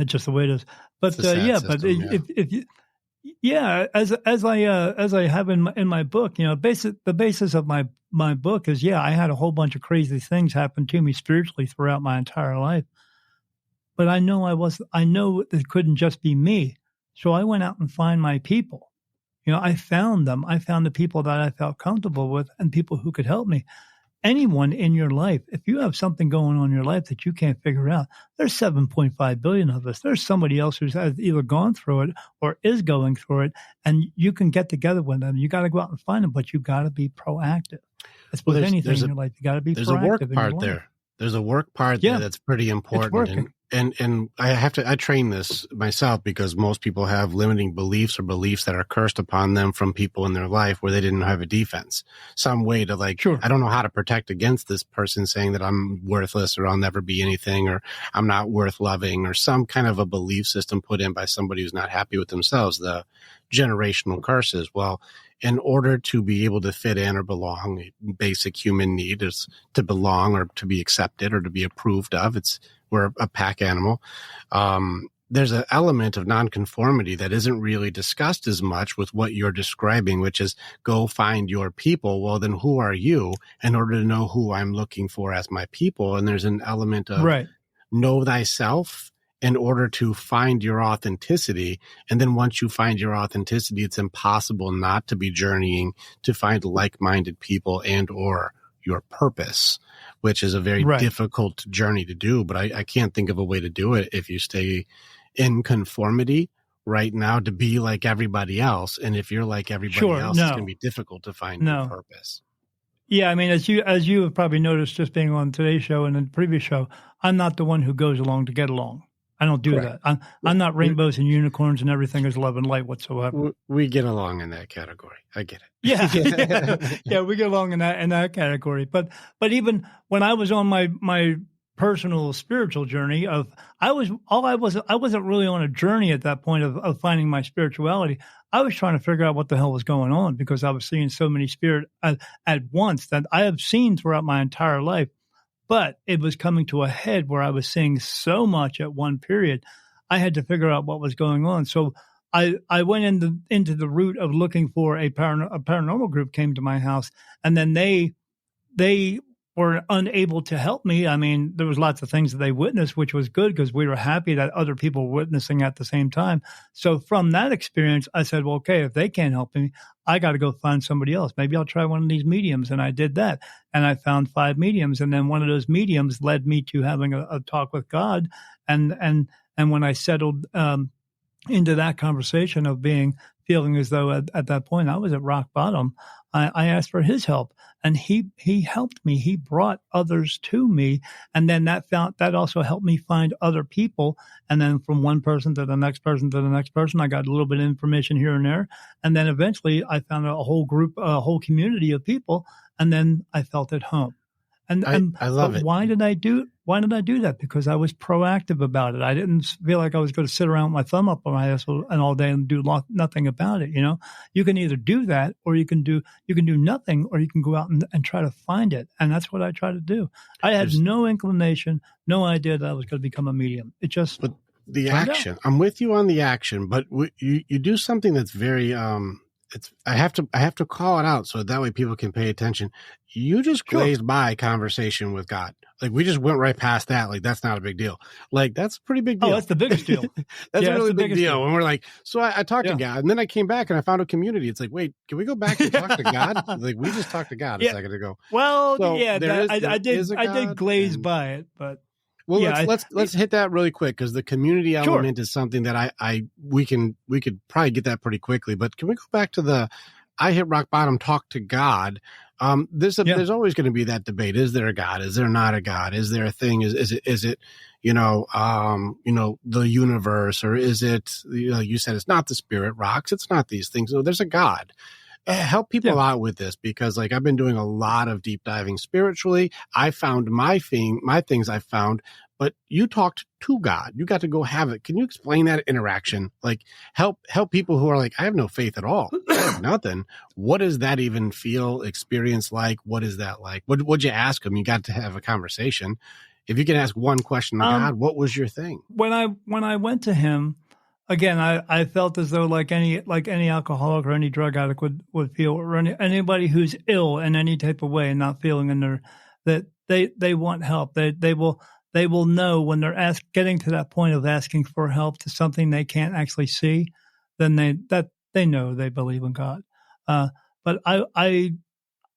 just the way it is. But if you. Yeah, as I have in my book, the basis of my book is, I had a whole bunch of crazy things happen to me spiritually throughout my entire life. But I know it couldn't just be me. So I went out and find my people. I found them. I found the people that I felt comfortable with and people who could help me. Anyone in your life, if you have something going on in your life that you can't figure out, there's 7.5 billion of us. There's somebody else who's either gone through it or is going through it, and you can get together with them. You got to go out and find them, but you got to be proactive. That's with anything in your life. You got to be proactive.
There's a work part there. There's a work part there that's pretty important. And I train this myself because most people have limiting beliefs or beliefs that are cursed upon them from people in their life where they didn't have a defense, some way to I don't know how to protect against this person saying that I'm worthless or I'll never be anything or I'm not worth loving or some kind of a belief system put in by somebody who's not happy with themselves, the generational curses. Well, in order to be able to fit in or belong, a basic human need is to belong or to be accepted or to be approved of. We're a pack animal. There's an element of nonconformity that isn't really discussed as much with what you're describing, which is go find your people. Well, then who are you in order to know who I'm looking for as my people? And there's an element of know thyself in order to find your authenticity. And then once you find your authenticity, it's impossible not to be journeying to find like-minded people and or your purpose, which is a very difficult journey to do. But I can't think of a way to do it if you stay in conformity right now to be like everybody else. And if you're like everybody else, it's going to be difficult to find your purpose.
Yeah, I mean, as you have probably noticed just being on today's show and the previous show, I'm not the one who goes along to get along. I don't do that. I'm not rainbows and unicorns and everything is love and light whatsoever.
We get along in that category. I get it.
Yeah, we get along in that category. But even when I was on my personal spiritual journey I wasn't really on a journey at that point of finding my spirituality. I was trying to figure out what the hell was going on because I was seeing so many spirit at once that I have seen throughout my entire life. But it was coming to a head where I was seeing so much at one period. I had to figure out what was going on. So I went into the route of looking for a paranormal group came to my house, and then they were unable to help me. I mean, there was lots of things that they witnessed, which was good because we were happy that other people were witnessing at the same time. So from that experience, I said, well, okay, if they can't help me, I got to go find somebody else. Maybe I'll try one of these mediums. And I did that. And I found 5 mediums. And then one of those mediums led me to having a talk with God. And when I settled into that conversation of feeling as though at that point I was at rock bottom, I asked for his help, and he helped me. He brought others to me, and then that also helped me find other people. And then from one person to the next person to the next person, I got a little bit of information here and there, and then eventually I found a whole group, a whole community of people, and then I felt at home. And
I love it.
Why did I do that? Because I was proactive about it. I didn't feel like I was going to sit around with my thumb up on my ass and all day and do nothing about it. You know, you can either do that or you can do nothing, or you can go out and try to find it. And that's what I try to do. I had no inclination, no idea that I was going to become a medium. It just
the action. I'm with you on the action, but you do something that's very I have to call it out so that way people can pay attention. You just glazed by conversation with God. Like, we just went right past that. Like, that's not a big deal. Like, that's a pretty big deal.
Oh, that's the biggest deal.
That's a really big deal. And we're like, so I talked to God, and then I came back and I found a community. It's like, wait, can we go back and talk to God? Like, we just talked to God a second ago.
Well,
so
I did glaze by it, but.
Well, let's hit that really quick, because the community element is something that we could probably get that pretty quickly. But can we go back to I hit rock bottom, talk to God? There's always going to be that debate: is there a God? Is there not a God? Is there a thing? Is it the universe, or is it you said it's not the spirit rocks? It's not these things. So there's a God. Help people out with this, because like I've been doing a lot of deep diving spiritually. I found my things I found, but you talked to God. You got to go have it. Can you explain that interaction? Like help people who are like, I have no faith at all. I have nothing. What does that even experience like? What is that like? What'd you ask him? You got to have a conversation. If you can ask one question to God, what was your thing?
When I went to him, again, I felt as though like any alcoholic or any drug addict would feel, or anybody who's ill in any type of way and not feeling that they want help. They will know when they're getting to that point of asking for help to something they can't actually see, then they know they believe in God. But I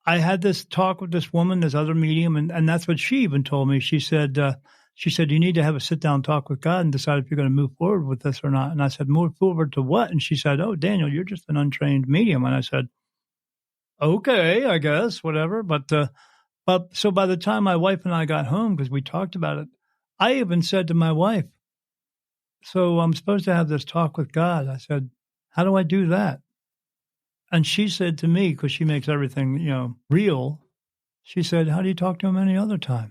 had this talk with this woman, this other medium, and that's what she even told me. She said, you need to have a sit-down talk with God and decide if you're going to move forward with this or not. And I said, move forward to what? And she said, oh, Daniel, you're just an untrained medium. And I said, okay, I guess, whatever. But so by the time my wife and I got home, because we talked about it, I even said to my wife, so I'm supposed to have this talk with God. I said, how do I do that? And she said to me, because she makes everything, real, she said, how do you talk to him any other time?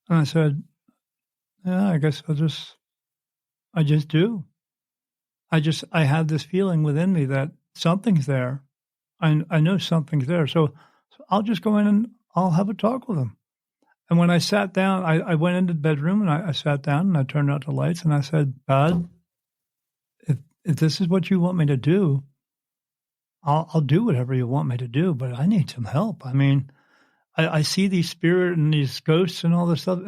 And I said, yeah, I guess I just do. I have this feeling within me that something's there. I know something's there. So I'll just go in and I'll have a talk with him. And when I sat down, I went into the bedroom and I sat down and I turned out the lights and I said, God, if this is what you want me to do, I'll do whatever you want me to do, but I need some help. I mean, I see these spirit and these ghosts and all this stuff.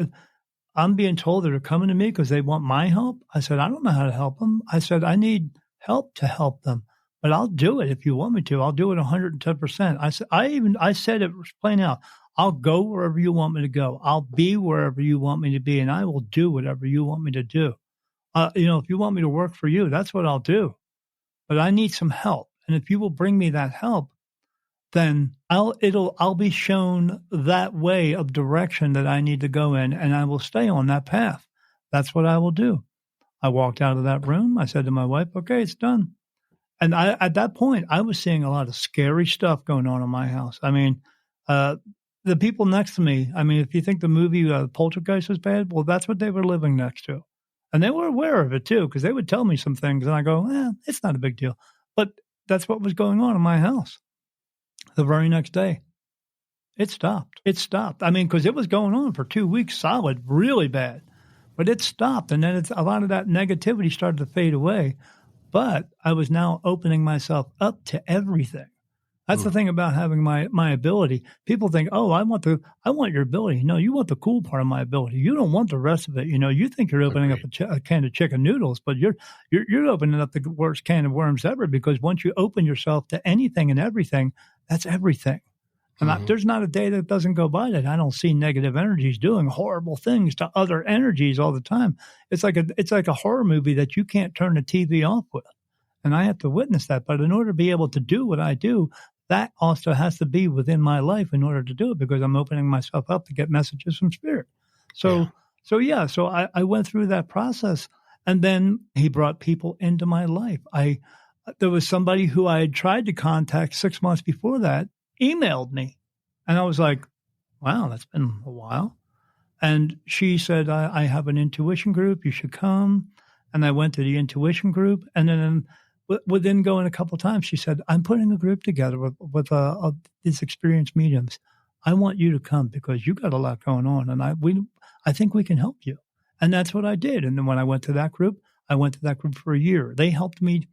I'm being told they're coming to me because they want my help. I said, I don't know how to help them. I said, I need help to help them, but I'll do it if you want me to. I'll do it 110%. I said it plain out. I'll go wherever you want me to go. I'll be wherever you want me to be, and I will do whatever you want me to do. If you want me to work for you, that's what I'll do. But I need some help, and if you will bring me that help, then I'll be shown that way of direction that I need to go in, and I will stay on that path. That's what I will do. I walked out of that room. I said to my wife, okay, it's done. And at that point, I was seeing a lot of scary stuff going on in my house. I mean, the people next to me, I mean, if you think the movie Poltergeist was bad, well, that's what they were living next to. And they were aware of it too, because they would tell me some things and I go, it's not a big deal. But that's what was going on in my house. The very next day, it stopped. It stopped. I mean, because it was going on for 2 weeks solid, really bad. But it stopped. And then a lot of that negativity started to fade away. But I was now opening myself up to everything. That's the thing about having my ability. People think, oh, I want your ability. No, you want the cool part of my ability. You don't want the rest of it. You know, you think you're opening up a can of chicken noodles, but you're opening up the worst can of worms ever, because once you open yourself to anything and everything, that's everything. And there's not a day that doesn't go by that I don't see negative energies doing horrible things to other energies all the time. It's like a horror movie that you can't turn the TV off with. And I have to witness that. But in order to be able to do what I do, that also has to be within my life in order to do it, because I'm opening myself up to get messages from spirit. So I went through that process, and then he brought people into my life. There was somebody who I had tried to contact 6 months before that, emailed me, and I was like, wow, that's been a while. And she said, I have an intuition group. You should come. And I went to the intuition group, and then within going a couple of times, she said, I'm putting a group together with these experienced mediums. I want you to come because you got a lot going on, and I think we can help you. And that's what I did. And then when I went to that group, for a year. They helped me.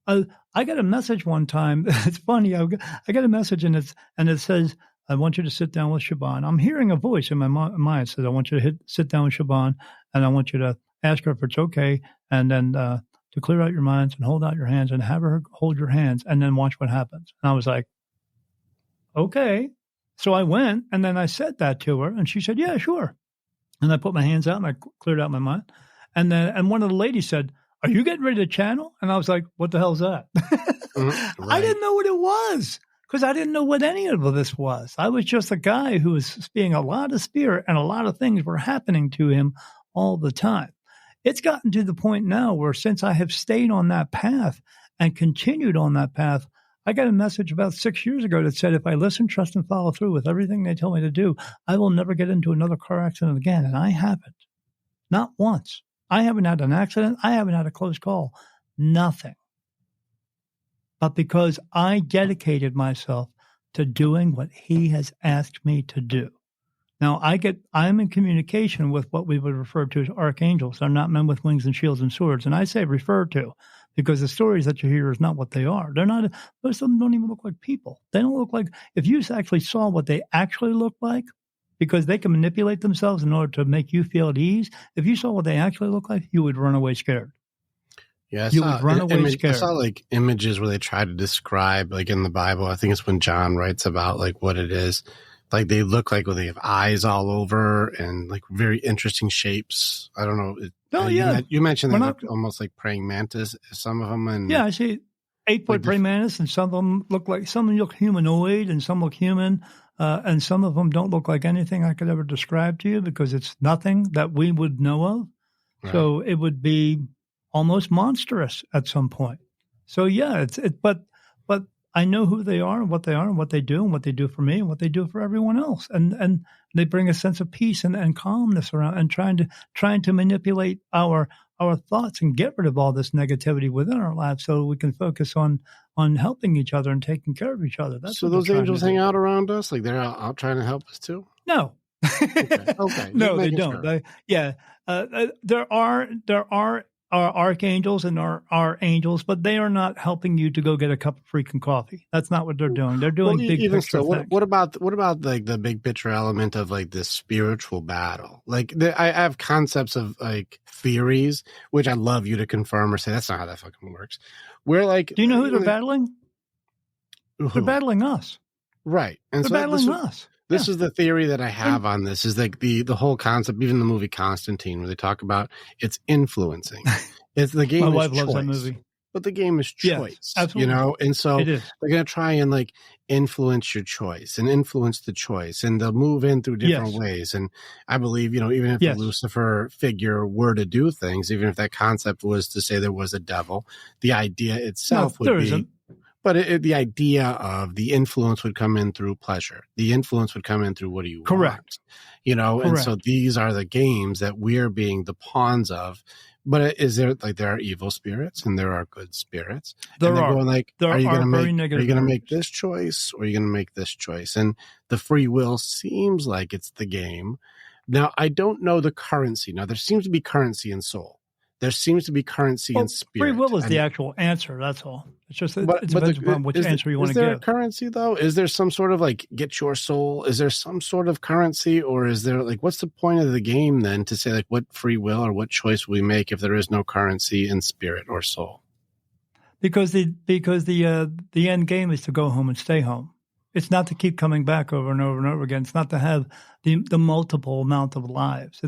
I got a message one time. It's funny. I got a message, and it says, I want you to sit down with Siobhan. I'm hearing a voice in my mind that says, I want you to sit down with Siobhan, and I want you to ask her if it's okay, and then to clear out your minds and hold out your hands and have her hold your hands and then watch what happens. And I was like, okay. So I went, and then I said that to her, and she said, yeah, sure. And I put my hands out and I cleared out my mind. And one of the ladies said, are you getting ready to channel? And I was like, what the hell's that? Right. I didn't know what it was, because I didn't know what any of this was. I was just a guy who was seeing a lot of spirit, and a lot of things were happening to him all the time. It's gotten to the point now where, since I have stayed on that path and continued on that path, I got a message about 6 years ago that said, if I listen, trust, and follow through with everything they tell me to do, I will never get into another car accident again. And I haven't. Not once. I haven't had an accident. I haven't had a close call. Nothing. But because I dedicated myself to doing what he has asked me to do. Now, I'm in communication with what we would refer to as archangels. They're not men with wings and shields and swords. And I say refer to, because the stories that you hear is not what they are. They're not, most of them don't even look like people. They don't look like, if you actually saw what they actually look like, because they can manipulate themselves in order to make you feel at ease. If you saw what they actually look like, you would run away scared.
Yeah,
I
saw like images where they try to describe, like in the Bible, I think it's when John writes about like what it is. Like they look like, well, they have eyes all over and like very interesting shapes. I don't know. You mentioned they look almost like praying mantis, some of them. And
yeah, I see 8-foot praying mantis, and some of them look humanoid, and some look human. And some of them don't look like anything I could ever describe to you, because it's nothing that we would know of. Right. So it would be almost monstrous at some point. So yeah, but I know who they are and what they do and what they do for me and what they do for everyone else. And they bring a sense of peace and calmness around, and trying to manipulate our thoughts and get rid of all this negativity within our lives, so we can focus on helping each other and taking care of each other.
So those angels hang out around us? Like they're out trying to help us too?
No.
Okay.
No, they don't. Sure. There are archangels and are angels, but they are not helping you to go get a cup of freaking coffee. That's not what they're doing. They're doing big picture things.
What about like the big picture element of like this spiritual battle? Like I have concepts of like theories, which I'd love you to confirm or say that's not how that fucking works. We're like,
do you know who they're battling? They're battling us.
Right. And
they're battling us.
This is the theory that I have on this, is like the whole concept, even the movie Constantine, where they talk about it's influencing. It's the game.
My
is
wife
choice,
loves that movie.
But the game is choice,
yes, absolutely.
You know? And so
they're
going to try and like influence your choice and influence the choice, and they'll move in through different ways. And I believe, even if the Lucifer figure were to do things, even if that concept was to say there was a devil, the idea itself would be. Isn't. But the idea of the influence would come in through pleasure. The influence would come in through what do you
Correct.
want, and so
Correct.
these are the games that we're being the pawns of. But is there there are evil spirits and there are good spirits?
There
And they're
are.
going like,
There
are you going
are
to
very
make, are
negative
you going to make
energies.
this choice or are you going to make this choice? And the free will seems like it's the game. Now, I don't know the currency. Now, there seems to be currency in soul. There seems to be currency in spirit.
Free will is
And
the actual answer. That's all. It's just it
but
depends upon which answer you want
is
to
there a
give.
currency though? Is there some sort of like get your soul? Is there some sort of currency, or is there like what's the point of the game then to say like what free will or what choice we make if there is no currency in spirit or soul?
Because the end game is to go home and stay home. It's not to keep coming back over and over and over again. It's not to have the multiple amount of lives.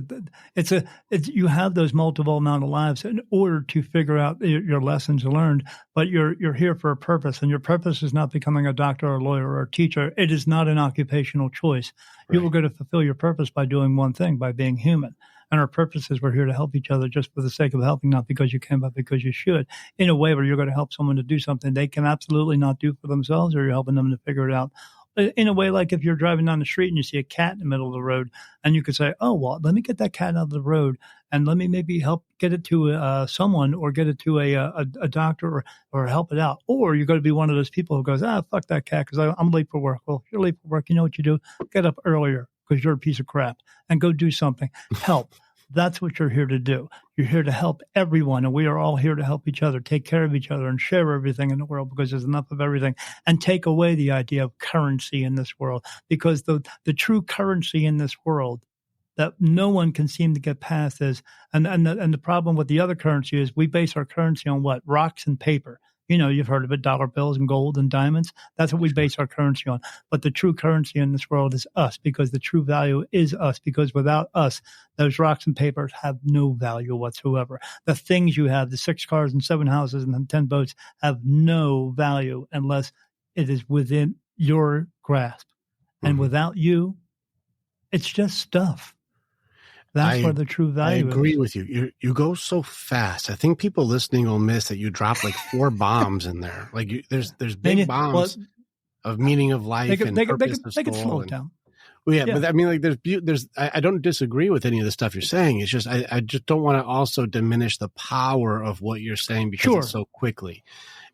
You have those multiple amount of lives in order to figure out your lessons learned. But you're here for a purpose, and your purpose is not becoming a doctor or a lawyer or a teacher. It is not an occupational choice.
Right.
You were going to fulfill your purpose by doing one thing, by being human. And our purpose is we're here to help each other just for the sake of helping, not because you can, but because you should. In a way where you're going to help someone to do something they can absolutely not do for themselves, or you're helping them to figure it out. In a way, like if you're driving down the street and you see a cat in the middle of the road, and you could say, oh, well, let me get that cat out of the road and let me maybe help get it to someone or get it to a doctor or help it out. Or you're going to be one of those people who goes, fuck that cat because I'm late for work. Well, if you're late for work, you know what you do? Get up earlier because you're a piece of crap and go do something. Help. That's what you're here to do. You're here to help everyone, and we are all here to help each other, take care of each other, and share everything in the world because there's enough of everything, and take away the idea of currency in this world because the true currency in this world that no one can seem to get past is, and the problem with the other currency is we base our currency on what? Rocks and paper. You know, you've heard of it, dollar bills and gold and diamonds. That's what we base our currency on. But the true currency in this world is us because the true value is us because without us, those rocks and papers have no value whatsoever. The things you have, the 6 cars and 7 houses and 10 boats have no value unless it is within your grasp. And without you, it's just stuff. That's where the true value is.
I agree with you. You go so fast. I think people listening will miss that you drop like 4 bombs in there. Like there's big bombs of meaning of life and purpose of soul.
They can slow it down.
Well, yeah, but I mean, like there's I don't disagree with any of the stuff you're saying. It's just I just don't want to also diminish the power of what you're saying because it's so quickly.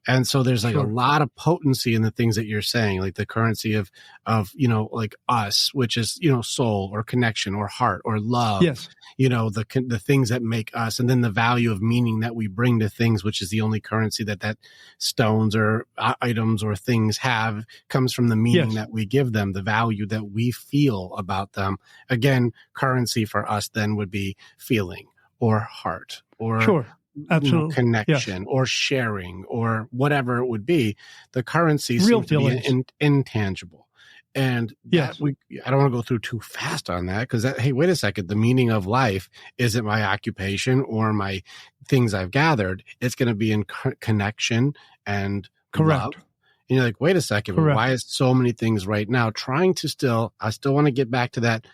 And so there's like a lot of potency in the things that you're saying, like the currency of, like us, which is, soul or connection or heart or love,
yes.
The things that make us, and then the value of meaning that we bring to things, which is the only currency that stones or items or things have comes from the meaning that we give them, the value that we feel about them. Again, currency for us then would be feeling or heart or absolutely connection or sharing or whatever it would be. The currency seems to be intangible. And I don't want to go through too fast on that because hey, wait a second. The meaning of life isn't my occupation or my things I've gathered. It's going to be in connection and love. And you're like, wait a second. Well, why is so many things right now I still want to get back to that.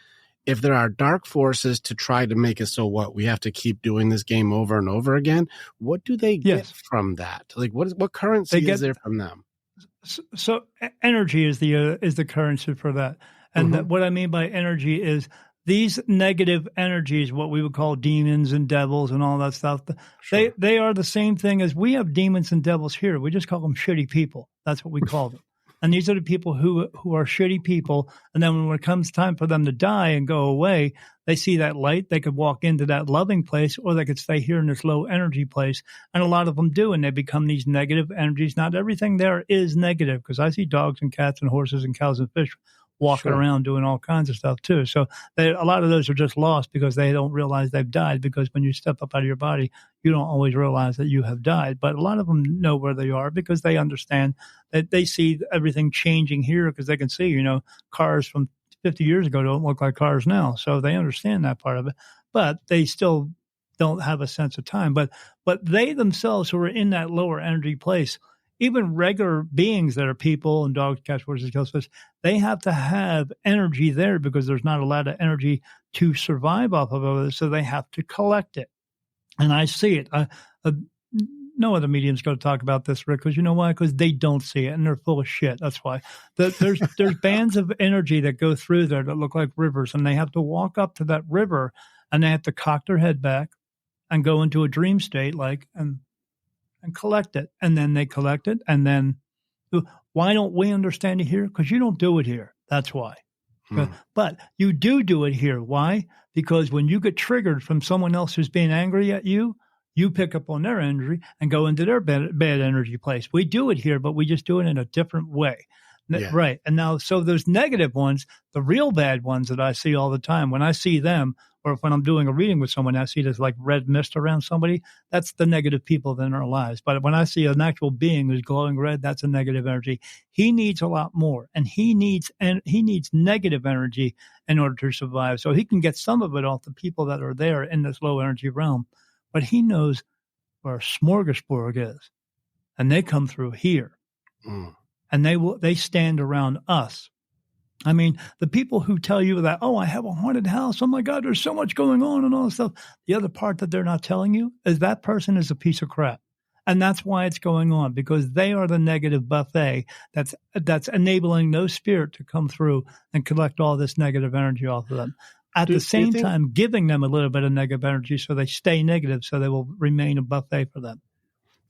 If there are dark forces to try to make it so what we have to keep doing this game over and over again, what do they get from that? Like what currency is there from them?
So energy is the currency for that. And what I mean by energy is these negative energies, what we would call demons and devils and all that stuff. They are the same thing as we have demons and devils here. We just call them shitty people. That's what we call them. And these are the people who are shitty people. And then when it comes time for them to die and go away, they see that light. They could walk into that loving place, or they could stay here in this low energy place. And a lot of them do, and they become these negative energies. Not everything there is negative, because I see dogs and cats and horses and cows and fish walking around doing all kinds of stuff too. So a lot of those are just lost because they don't realize they've died, because when you step up out of your body, you don't always realize that you have died. But a lot of them know where they are because they understand that they see everything changing here, because they can see, cars from 50 years ago don't look like cars now. So they understand that part of it, but they still don't have a sense of time. But they themselves who are in that lower energy place, even regular beings that are people and dogs, cats, horses, cows, fish, they have to have energy there because there's not a lot of energy to survive off of it. So they have to collect it. And I see it. no other medium's going to talk about this, Rick, because you know why? Because they don't see it and they're full of shit. That's why. There's bands of energy that go through there that look like rivers, and they have to walk up to that river and they have to cock their head back and go into a dream state, and collect it. And then they collect it. And then why don't we understand it here? Because you don't do it here. That's why. But you do it here. Why? Because when you get triggered from someone else who's being angry at you, you pick up on their energy and go into their bad energy place. We do it here, but we just do it in a different way. Yeah. Right. And now, so those negative ones, the real bad ones that I see all the time, when I see them, or when I'm doing a reading with someone, I see this like red mist around somebody, that's the negative people in our lives. But when I see an actual being who's glowing red, that's a negative energy. He needs a lot more, and he needs negative energy in order to survive. So he can get some of it off the people that are there in this low energy realm. But he knows where a smorgasbord is, and they come through here. And they stand around us. I mean, the people who tell you that, oh, I have a haunted house. Oh, my God, there's so much going on and all this stuff. The other part that they're not telling you is that person is a piece of crap. And that's why it's going on, because they are the negative buffet that's enabling no spirit to come through and collect all this negative energy off of them. At the same time, giving them a little bit of negative energy so they stay negative, so they will remain a buffet for them.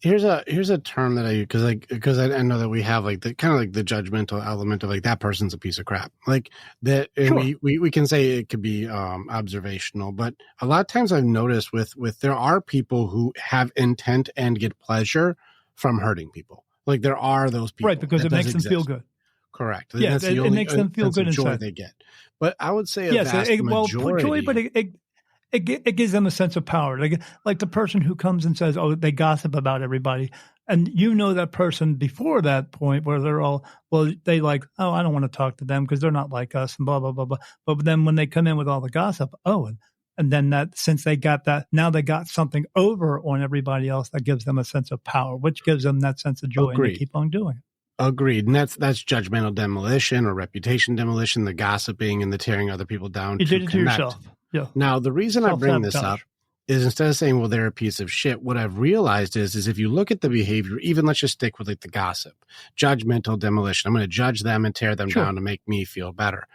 Here's a term that I use because I know that we have like the kind of like the judgmental element of like that person's a piece of crap, like that. Sure. We can say it could be observational, but a lot of times I've noticed with there are people who have intent and get pleasure from hurting people. Like there are those people,
right? Because it makes them feel good.
Correct.
Yeah, it makes them feel good
joy
inside.
they get. But I would say majority.
Joy, but it gives them a sense of power. Like the person who comes and says, oh, they gossip about everybody. And you know that person before that point where they're all, well, they like, oh, I don't want to talk to them because they're not like us and blah, blah, blah, blah. But then when they come in with all the gossip, and then that, since they got that, now they got something over on everybody else that gives them a sense of power, which gives them that sense of joy.
Agreed.
And they keep on doing it.
Agreed. And that's judgmental demolition or reputation demolition, the gossiping and the tearing other people down.
You did it to yourself. Yeah.
Now, the reason I bring this up is instead of saying, well, they're a piece of shit, what I've realized is if you look at the behavior, even let's just stick with like the gossip, judgmental demolition, I'm going to judge them and tear them down to make me feel better.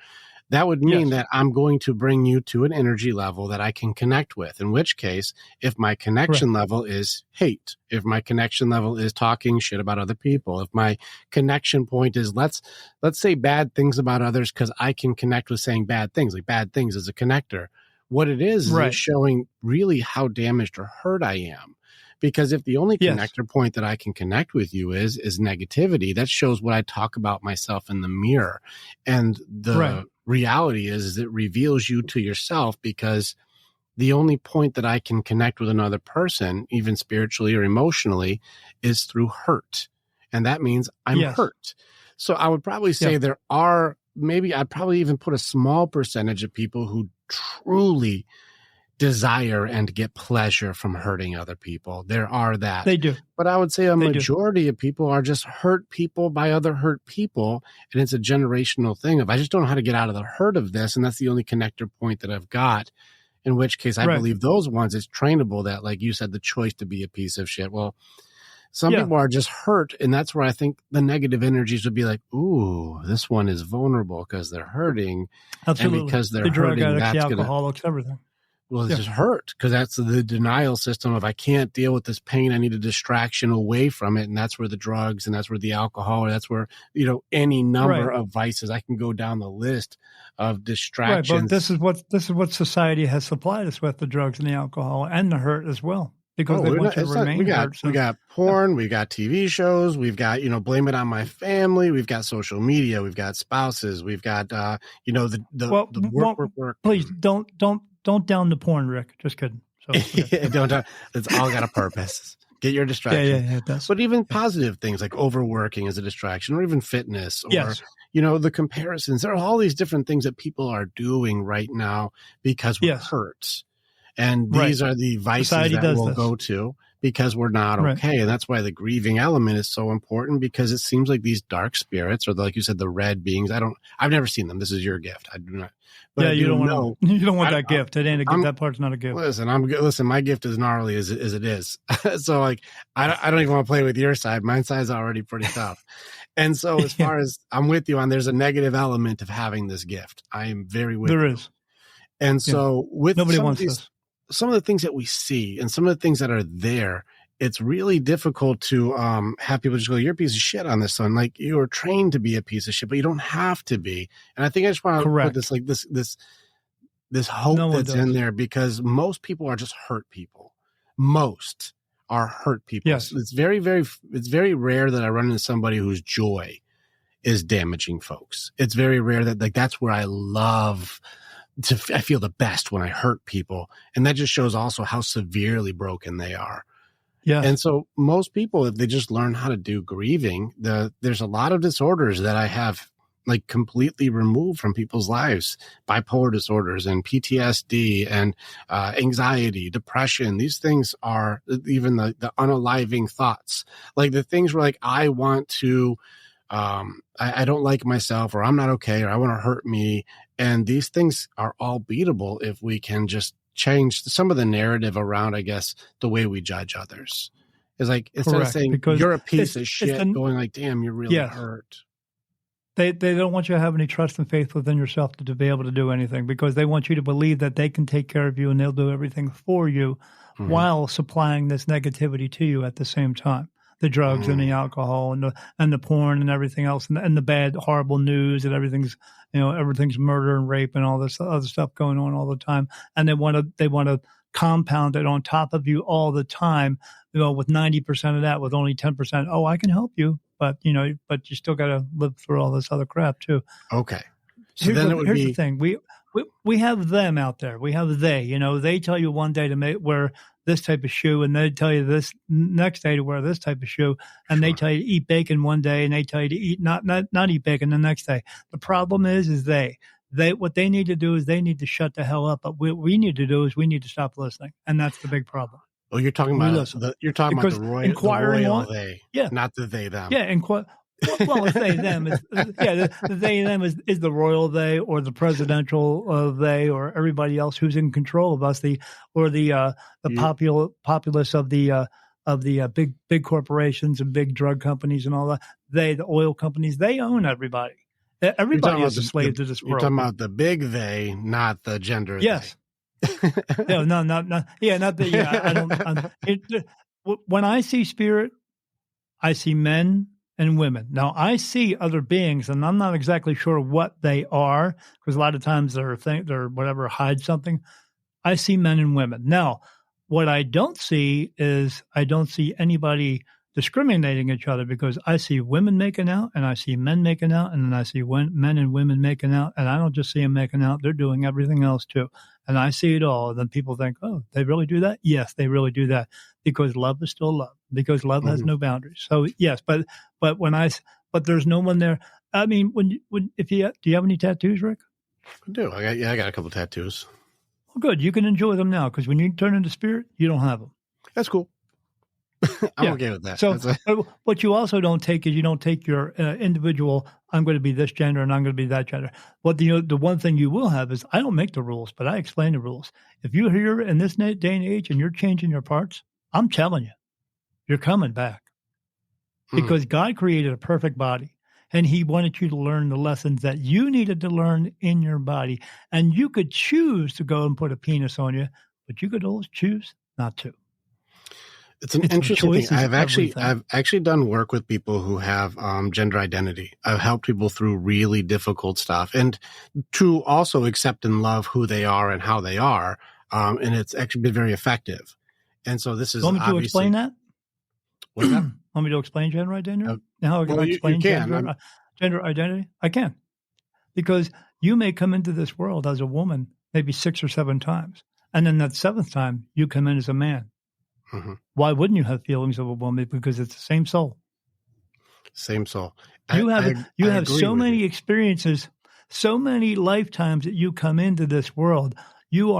That would mean that I'm going to bring you to an energy level that I can connect with, in which case, if my connection level is hate, if my connection level is talking shit about other people, if my connection point is let's say bad things about others because I can connect with saying bad things, like bad things as a connector. What it is it's showing really how damaged or hurt I am. Because if the only connector point that I can connect with you is negativity, that shows what I talk about myself in the mirror. And the reality is it reveals you to yourself, because the only point that I can connect with another person, even spiritually or emotionally, is through hurt. And that means I'm hurt. So I would probably say there are, maybe I'd probably even put a small percentage of people who truly desire and get pleasure from hurting other people. There are that.
They do.
But I would say a majority of people are just hurt people by other hurt people. And it's a generational thing of, I just don't know how to get out of the hurt of this. And that's the only connector point that I've got. In which case I believe those ones, it's trainable, that, like you said, the choice to be a piece of shit. Well, some people are just hurt. And that's where I think the negative energies would be like, ooh, this one is vulnerable because they're hurting.
Absolutely.
And because they're
the drug
hurting,
addicts,
that's
the alcoholics, everything.
Well, it's just hurt, because that's the denial system of, I can't deal with this pain. I need a distraction away from it. And that's where the drugs, and that's where the alcohol, or that's where, any number of vices. I can go down the list of distractions.
Right, but this is what society has supplied us with, the drugs and the alcohol and the hurt as well. Because they want you to remain hurt.
We got porn, we got TV shows, we've got, blame it on my family, we've got social media, we've got spouses, we've got, the work.
Please don't down the porn, Rick. Just kidding. So,
don't. It's all got a purpose. Get your distraction.
Yeah, it does.
But even positive things like overworking as a distraction, or even fitness, or the comparisons. There are all these different things that people are doing right now because we're hurt. And these are the vices that we'll go to because we're not
Right.
okay. And that's why the grieving element is so important, because it seems like these dark spirits, or like you said, the red beings, I've never seen them. This is your gift. I do not, but
Yeah,
I
you
do
don't want
know.
them. You don't want
I-
that gift. It ain't a gift.
I'm-
That part's not a gift.
Listen, my gift is gnarly as it is. So like, I don't even want to play with your side. My side's already pretty tough. And so as far as I'm with you on, there's a negative element of having this gift. I am very with you.
There is.
And so with
Nobody
some
wants
of these,
this.
some of the things that we see and some of the things that are there, it's really difficult to have people just go, "You're a piece of shit on this one." Like, you are trained to be a piece of shit, but you don't have to be. And I think I just want to put
Correct.
this like this hope
No one
that's
does.
in there, because most people are just hurt people. Most are hurt people.
Yes.
So it's very rare that I run into somebody whose joy is damaging folks. It's very rare that, like, that's where I love to, I feel the best when I hurt people. And that just shows also how severely broken they are.
Yeah.
And so most people, if they just learn how to do grieving, there's a lot of disorders that I have like completely removed from people's lives, bipolar disorders and PTSD and anxiety, depression. These things are even the unaliving thoughts, like the things where like, I want to, I don't like myself, or I'm not okay, or I want to hurt me. And these things are all beatable if we can just change some of the narrative around, I guess, the way we judge others. It's like, instead
Correct,
of saying
because
you're a piece of
it's
shit, going like, damn, you're really
Yes.
hurt.
They don't want you to have any trust and faith within yourself to be able to do anything, because they want you to believe that they can take care of you and they'll do everything for you while supplying this negativity to you at the same time. The drugs and the alcohol and the porn and everything else, and the bad, horrible news, and everything's murder and rape and all this other stuff going on all the time. And they want to compound it on top of you all the time, with 90% of that, with only 10%. Oh, I can help you, but you still got to live through all this other crap too.
Okay. So
Here's
then
the,
it would
here's
be,
the thing. We have them out there. We have they tell you one day to wear this type of shoe, and they tell you this next day to wear this type of shoe, and they tell you to eat bacon one day, and they tell you to eat not eat bacon the next day. The problem is they what they need to do is they need to shut the hell up. But what we need to do is we need to stop listening, and that's the big problem.
oh, you're talking
We
about
listen.
the royal they,
Yeah.
not the they them.
Yeah, well, it's they them. The they them is the royal they, or the presidential they, or everybody else who's in control of us, the populace of the big corporations and big drug companies and all that. The oil companies, they own everybody. Everybody is a slave to this
You're
world.
talking about the big they, not the gender.
Yes. No, not yeah, not the I don't. When I see spirit, I see men and women. Now, I see other beings, and I'm not exactly sure what they are, because a lot of times they're whatever, hide something. I see men and women. Now, what I don't see is anybody discriminating each other, because I see women making out, and I see men making out, and then I see men and women making out, and I don't just see them making out, they're doing everything else too. And I see it all. And then people think, oh, they really do that? Yes, they really do that, because love is still love, because love has no boundaries. So yes, but there's no one there. I mean, do you have any tattoos, Rick?
I do. I got a couple tattoos.
Well, good. You can enjoy them now, because when you turn into spirit, you don't have them.
That's cool. I'm okay with that.
So what you also don't take is you don't take your individual, I'm going to be this gender and I'm going to be that gender. What the one thing you will have is, I don't make the rules, but I explain the rules. If you're here in this day and age and you're changing your parts, I'm telling you, you're coming back. Because God created a perfect body, and he wanted you to learn the lessons that you needed to learn in your body. And you could choose to go and put a penis on you, but you could always choose not to.
It's an interesting thing. I've actually done work with people who have gender identity. I've helped people through really difficult stuff, and to also accept and love who they are and how they are. And it's actually been very effective. And so this is
Want me to explain that?
What's that?
Want me to explain gender identity? How I can explain gender identity? I can. Because you may come into this world as a woman maybe 6 or 7 times, and then that 7th time you come in as a man. Why wouldn't you have feelings of a woman? Because it's the same soul.
Same soul.
You have so many experiences, so many lifetimes that you come into this world. You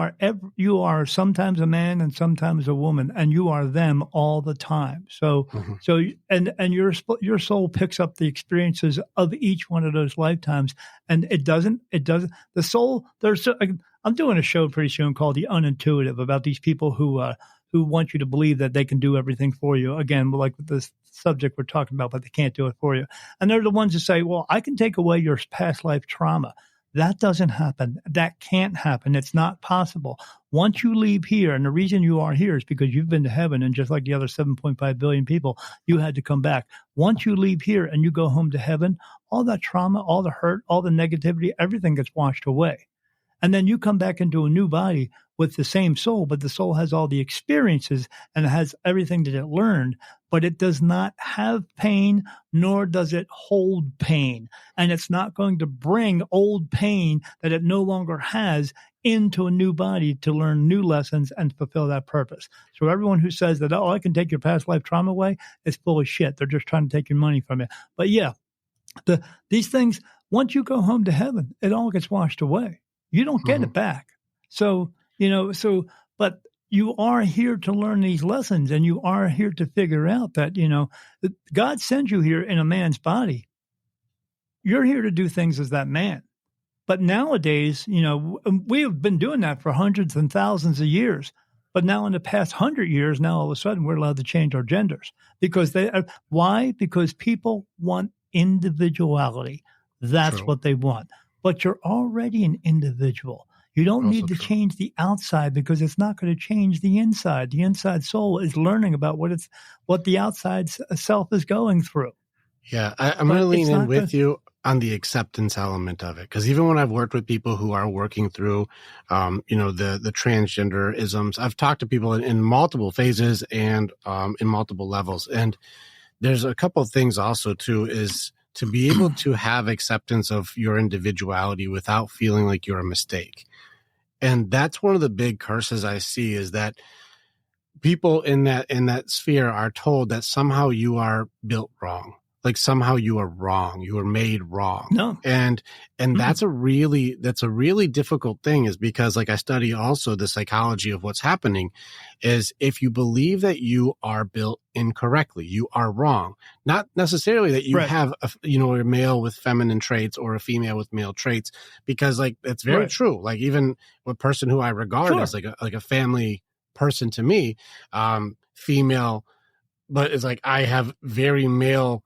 are sometimes a man and sometimes a woman, and you are them all the time. So, and your soul picks up the experiences of each one of those lifetimes, and it doesn't. The soul. I'm doing a show pretty soon called The Unintuitive about these people who want you to believe that they can do everything for you. Again, like with this subject we're talking about, but they can't do it for you. And they're the ones that say, "Well, I can take away your past life trauma." That doesn't happen. That can't happen. It's not possible. Once you leave here, and the reason you are here is because you've been to heaven, and just like the other 7.5 billion people, you had to come back. Once you leave here and you go home to heaven, all that trauma, all the hurt, all the negativity, everything gets washed away. And then you come back into a new body with the same soul, but the soul has all the experiences and it has everything that it learned, but it does not have pain, nor does it hold pain. And it's not going to bring old pain that it no longer has into a new body to learn new lessons and fulfill that purpose. So everyone who says that, oh, I can take your past life trauma away, is full of shit. They're just trying to take your money from you. But yeah, these things, once you go home to heaven, it all gets washed away. You don't get it back. So, but you are here to learn these lessons, and you are here to figure out that, that God sends you here in a man's body. You're here to do things as that man. But nowadays, we have been doing that for hundreds and thousands of years. But now in the past 100 years, now all of a sudden we're allowed to change our genders. Why? Because people want individuality. That's
True.
what they want. But you're already an individual. You don't need to change the outside because it's not going to change the inside. The inside soul is learning about what the outside self is going through.
Yeah, I'm going to lean in with you on the acceptance element of it, because even when I've worked with people who are working through, the transgender isms, I've talked to people in multiple phases and in multiple levels, and there's a couple of things also too is to be able to have acceptance of your individuality without feeling like you're a mistake. And that's one of the big curses I see, is that people in that sphere are told that somehow you are built wrong. Like somehow you are wrong. You were made wrong.
No.
And that's a really difficult thing, is because, like, I study also the psychology of what's happening is if you believe that you are built incorrectly, you are wrong. Not necessarily that you have a male with feminine traits or a female with male traits, because like that's very true. Like even a person who I regard as like a family person to me, female, but it's like I have very male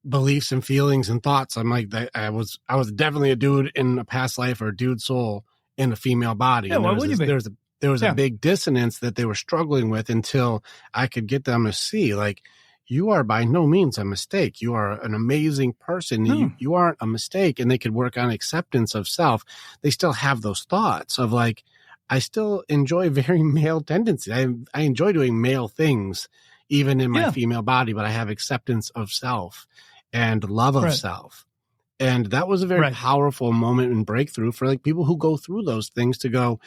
beliefs and feelings and thoughts. I'm like, I was definitely a dude in a past life, or a dude soul in a female body.
Yeah, why would you be?
There was a big dissonance that they were struggling with until I could get them to see, like, you are by no means a mistake. You are an amazing person. You aren't a mistake. And they could work on acceptance of self. They still have those thoughts of like, I still enjoy very male tendencies. I enjoy doing male things, even in my female body, but I have acceptance of self and love of self. And that was a very powerful moment and breakthrough for like people who go through those things to go,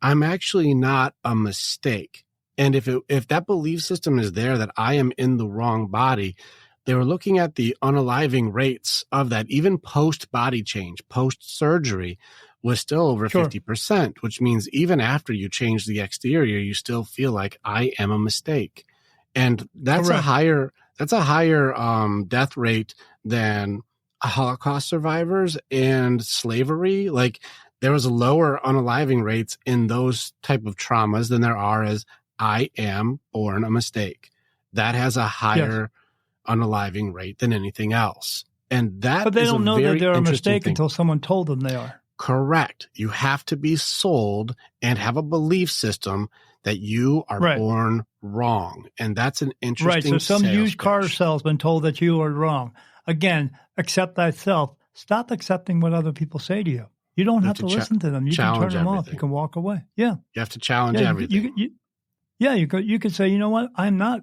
I'm actually not a mistake. And if that belief system is there that I am in the wrong body, they were looking at the unaliving rates of that, even post body change, post surgery, was still over 50%, which means even after you change the exterior, you still feel like I am a mistake. And that's a higher death rate than Holocaust survivors and slavery. Like there was lower unaliving rates in those type of traumas than there are as I am born a mistake. That has a higher unaliving rate than anything else. And that
but they don't know that they're a mistake
thing.
Until someone told them they are.
Correct. You have to be sold and have a belief system that you are born wrong. And that's an interesting
So some used car salesman told that you are wrong. Again, accept thyself. Stop accepting what other people say to you. You don't have to listen to them. You can turn them off. You can walk away. Yeah.
You have to challenge everything.
You could say, you know what? I'm not,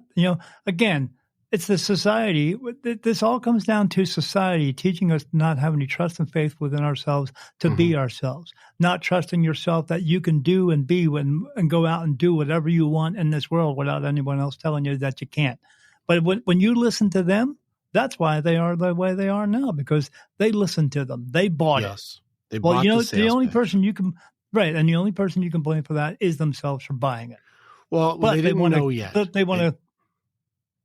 again, it's the society. This all comes down to society teaching us not having any trust and faith within ourselves to be ourselves, not trusting yourself that you can do and be and go out and do whatever you want in this world without anyone else telling you that you can't. But when you listen to them, that's why they are the way they are now, because they listened to them. They bought it.
They bought the
only
pitch.
person you can Right, and the only person you can blame for that is themselves for buying it.
Well,
But
they didn't know yet.
But they want to.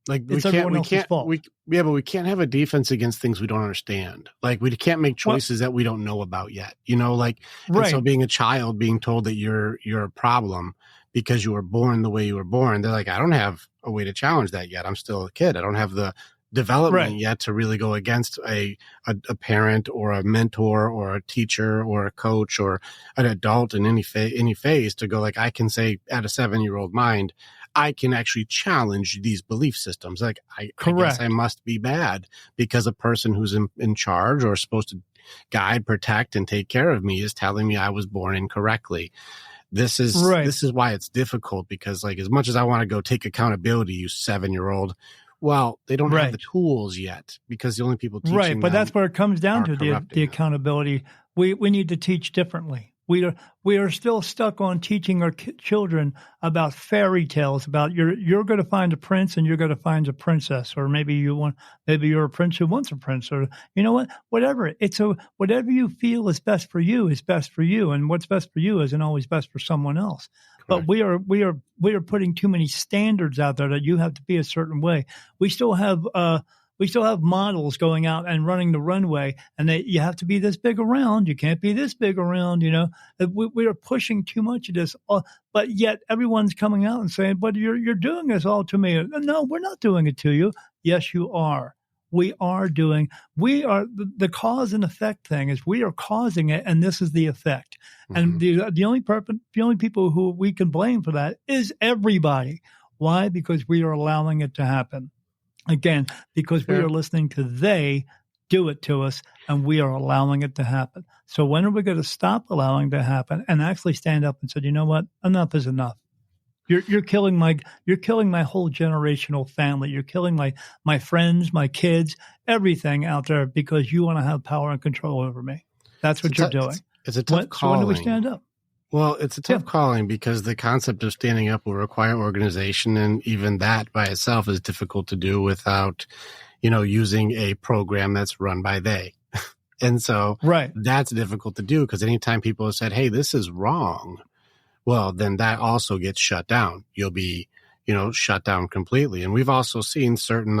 Like
It's everyone else's fault.
but we can't have a defense against things we don't understand. Like we can't make choices that we don't know about yet. Like,
right.
And so being a child, being told that you're a problem because you were born the way you were born, they're like, I don't have a way to challenge that yet. I'm still a kid. I don't have the development yet to really go against a parent or a mentor or a teacher or a coach or an adult in any phase to go like, I can say at a 7-year-old mind, I can actually challenge these belief systems. Like I guess I must be bad because a person who's in charge or supposed to guide, protect, and take care of me is telling me I was born incorrectly. This is why it's difficult because like as much as I want to go take accountability, you 7-year-old, well, they don't have the tools yet because the only people teaching them
but that's where it comes down to the accountability. We need to teach differently. We are still stuck on teaching our children about fairy tales about you're going to find a prince and you're going to find a princess, or maybe you're a prince who wants a prince, or whatever. Whatever you feel is best for you is best for you, and what's best for you isn't always best for someone else. Correct. But we are putting too many standards out there that you have to be a certain way. We still have models going out and running the runway, and you have to be this big around. You can't be this big around. We are pushing too much of this, but yet everyone's coming out and saying, "But you're doing this all to me." No, we're not doing it to you. Yes, you are. We are the cause and effect thing is we are causing it, and this is the effect. Mm-hmm. And the only people who we can blame for that is everybody. Why? Because we are allowing it to happen. Again, because we are listening to they do it to us, and we are allowing it to happen. So when are we going to stop allowing it to happen and actually stand up and say, you know what, enough is enough. You're killing my whole generational family. You're killing my friends, my kids, everything out there because you want to have power and control over me. That's what you're doing.
It's a tough calling.
So when do we stand up?
Well, it's a tough calling because the concept of standing up will require organization, and even that by itself is difficult to do without, using a program that's run by they. And so that's difficult to do because anytime people have said, hey, this is wrong, well, then that also gets shut down. You'll be, shut down completely. And we've also seen certain,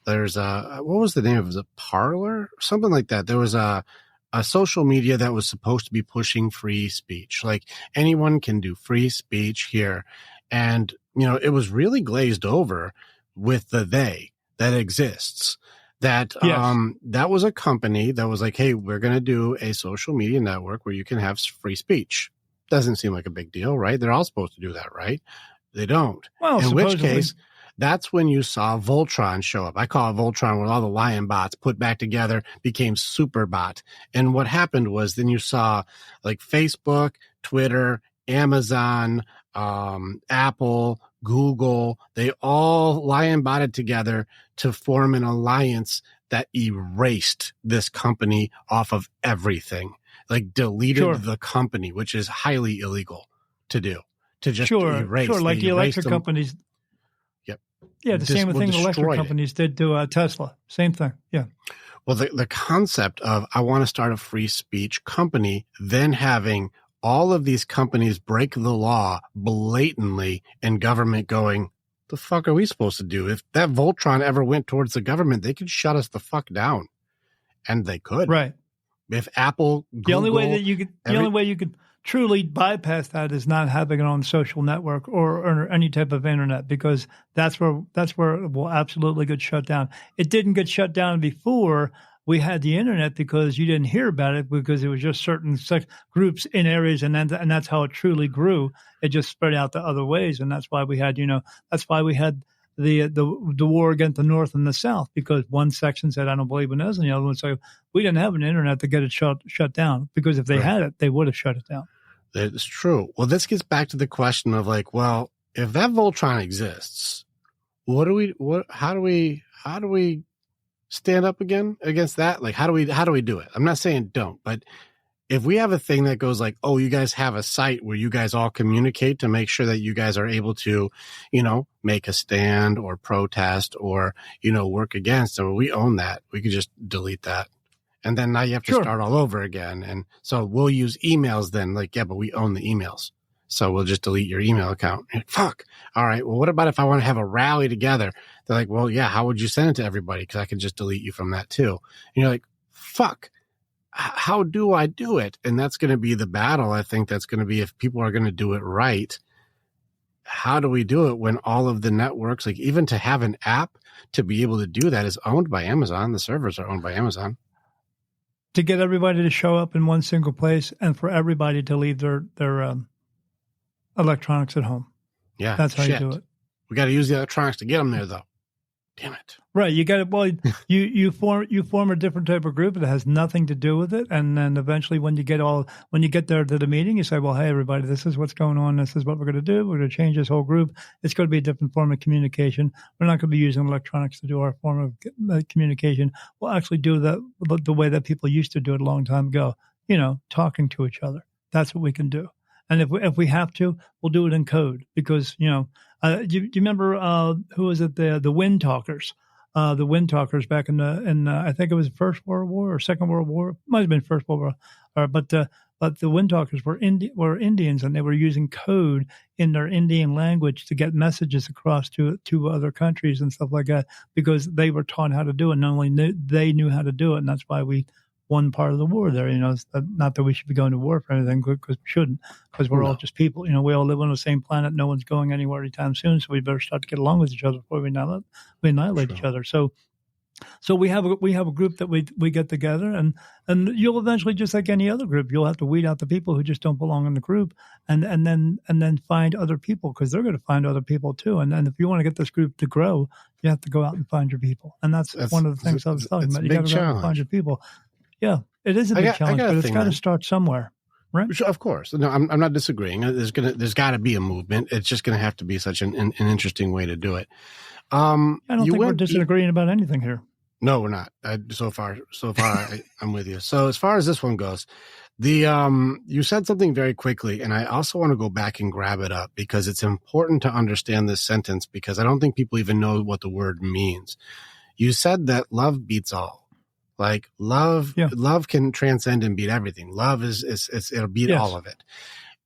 there's what was the name of it? Was it Parler? Something like that. There was a social media that was supposed to be pushing free speech. Like anyone can do free speech here. And, it was really glazed over with the they that exists. That that was a company that was like, hey, we're going to do a social media network where you can have free speech. Doesn't seem like a big deal, right? They're all supposed to do that, right? They don't.
Well,
in which case, that's when you saw Voltron show up. I call it Voltron, when all the lion bots put back together became Superbot. And what happened was then you saw like Facebook, Twitter, Amazon, Apple, Google, they all lion botted together to form an alliance that erased this company off of everything. Like deleted the company, which is highly illegal to do. To just erase.
Sure, like the electric companies.
Yep.
Yeah, the same thing the electric companies did to Tesla. Same thing. Yeah.
Well, the concept of I want to start a free speech company, then having all of these companies break the law blatantly and government going, the fuck are we supposed to do? If that Voltron ever went towards the government, they could shut us the fuck down. And they could.
Right.
If Apple, Google,
the only way you could truly bypass that is not having it on social network or any type of internet, because that's where it will absolutely get shut down. It didn't get shut down before we had the internet because you didn't hear about it because it was just certain groups in areas, and that's how it truly grew. It just spread out to other ways, and that's why we had the war against the North and the South, because one section said, I don't believe in this, and the other one said, we didn't have an internet to get it shut down, because if they had it, they would have shut it down.
It's true. Well, this gets back to the question of like, well, if that Voltron exists, how do we stand up against that? Like, how do we do it? I'm not saying don't, but if we have a thing that goes like, oh, you guys have a site where you guys all communicate to make sure that you guys are able to, make a stand or protest or, work against, and we own that, we could just delete that. And then now you have to start all over again. And so we'll use emails then. Like, yeah, but we own the emails. So we'll just delete your email account. Fuck. All right. Well, what about if I want to have a rally together? They're like, well, yeah, how would you send it to everybody? Because I can just delete you from that too. And you're like, fuck. How do I do it? And that's going to be the battle. I think that's going to be, if people are going to do it right, how do we do it when all of the networks, like even to have an app to be able to do that, is owned by Amazon. The servers are owned by Amazon.
To get everybody to show up in one single place and for everybody to leave their electronics at home.
Yeah.
That's how you do it.
We got to use the electronics to get them there, though. Damn it.
Right. You got it. Well, you form a different type of group that has nothing to do with it. And then eventually when you get there to the meeting, you say, well, hey, everybody, this is what's going on. This is what we're going to do. We're going to change this whole group. It's going to be a different form of communication. We're not going to be using electronics to do our form of communication. We'll actually do that the way that people used to do it a long time ago, talking to each other. That's what we can do. And if we have to, we'll do it in code because, do you remember who was it? The Wind Talkers. The Wind Talkers back in I think it was First World War or Second World War. It might have been First World War. But the Wind Talkers were Indians, and they were using code in their Indian language to get messages across to other countries and stuff like that because they were taught how to do it. Not only they knew how to do it, and that's why we won part of the war there. It's not that we should be going to war for anything, because we shouldn't, because we're all just people. We all live on the same planet. No one's going anywhere anytime soon, so we better start to get along with each other before we annihilate each other. So we have a group that we get together, and you'll eventually, just like any other group, you'll have to weed out the people who just don't belong in the group, and then find other people, because they're going to find other people too. And if you want to get this group to grow, you have to go out and find your people, and that's one of the things I was talking about. You got to go out and find your people. Yeah, it is a big challenge, but it's got to start somewhere, right?
Of course. No, I'm not disagreeing. There's got to be a movement. It's just going to have to be such an interesting way to do it.
I don't think we're disagreeing about anything here.
No, we're not. So far, I'm with you. So as far as this one goes, you said something very quickly, and I also want to go back and grab it up because it's important to understand this sentence, because I don't think people even know what the word means. You said that love beats all. Like love can transcend and beat everything. Love it'll beat all of it.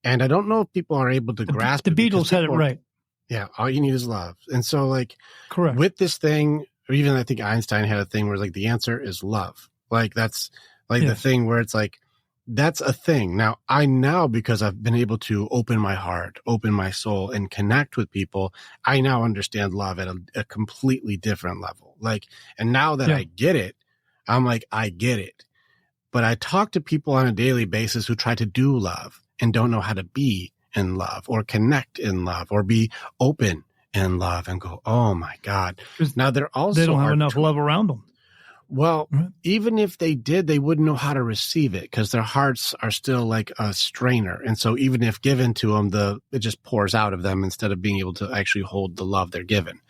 And I don't know if people are able to grasp
the
it.
Beatles had it right.
Yeah. All you need is love. And so
correct.
With this thing, or even I think Einstein had a thing where the answer is love. That's the thing where it's that's a thing. Now, because I've been able to open my heart, open my soul, and connect with people, I now understand love at a completely different level. And now that I get it, I'm I get it. But I talk to people on a daily basis who try to do love and don't know how to be in love or connect in love or be open in love, and go, oh my God. Now they
don't have enough love around them.
Well, even if they did, they wouldn't know how to receive it because their hearts are still like a strainer. And so even if given to them, it just pours out of them instead of being able to actually hold the love they're given.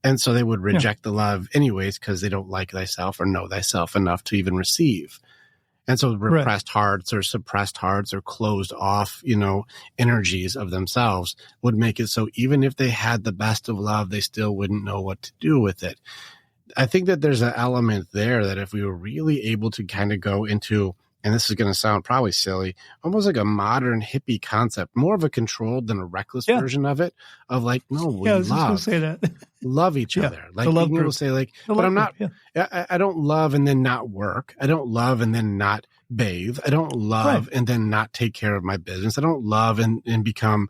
And so they would reject the love anyways because they don't like thyself or know thyself enough to even receive. And so repressed hearts or suppressed hearts or closed off, energies of themselves would make it so even if they had the best of love, they still wouldn't know what to do with it. I think that there's an element there that if we were really able to kind of go into, and this is going to sound probably silly, almost like a modern hippie concept, more of a controlled than a reckless version of it, of no, we
I was just going to say that.
Love each other. People will say but I'm not, I don't love and then not work. I don't love and then not bathe. I don't love and then not take care of my business. I don't love and become,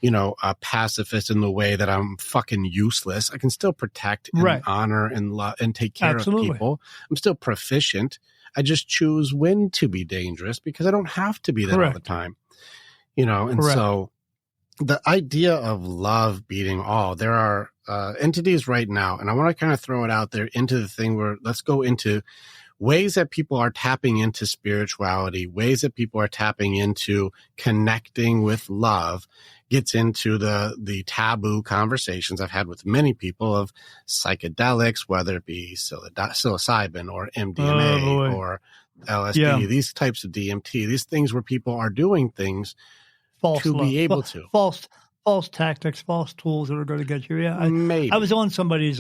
a pacifist in the way that I'm fucking useless. I can still protect and honor and love and take care of people. I'm still proficient. I just choose when to be dangerous because I don't have to be that all the time, and so the idea of love beating all, there are entities right now, and I want to kind of throw it out there into the thing where let's go into ways that people are tapping into spirituality, ways that people are tapping into connecting with love, gets into the taboo conversations I've had with many people of psychedelics, whether it be psilocybin or MDMA or LSD, these types of DMT, these things where people are doing things be able to.
False tactics, false tools that are going to get you. Yeah.
Maybe.
I was on somebody's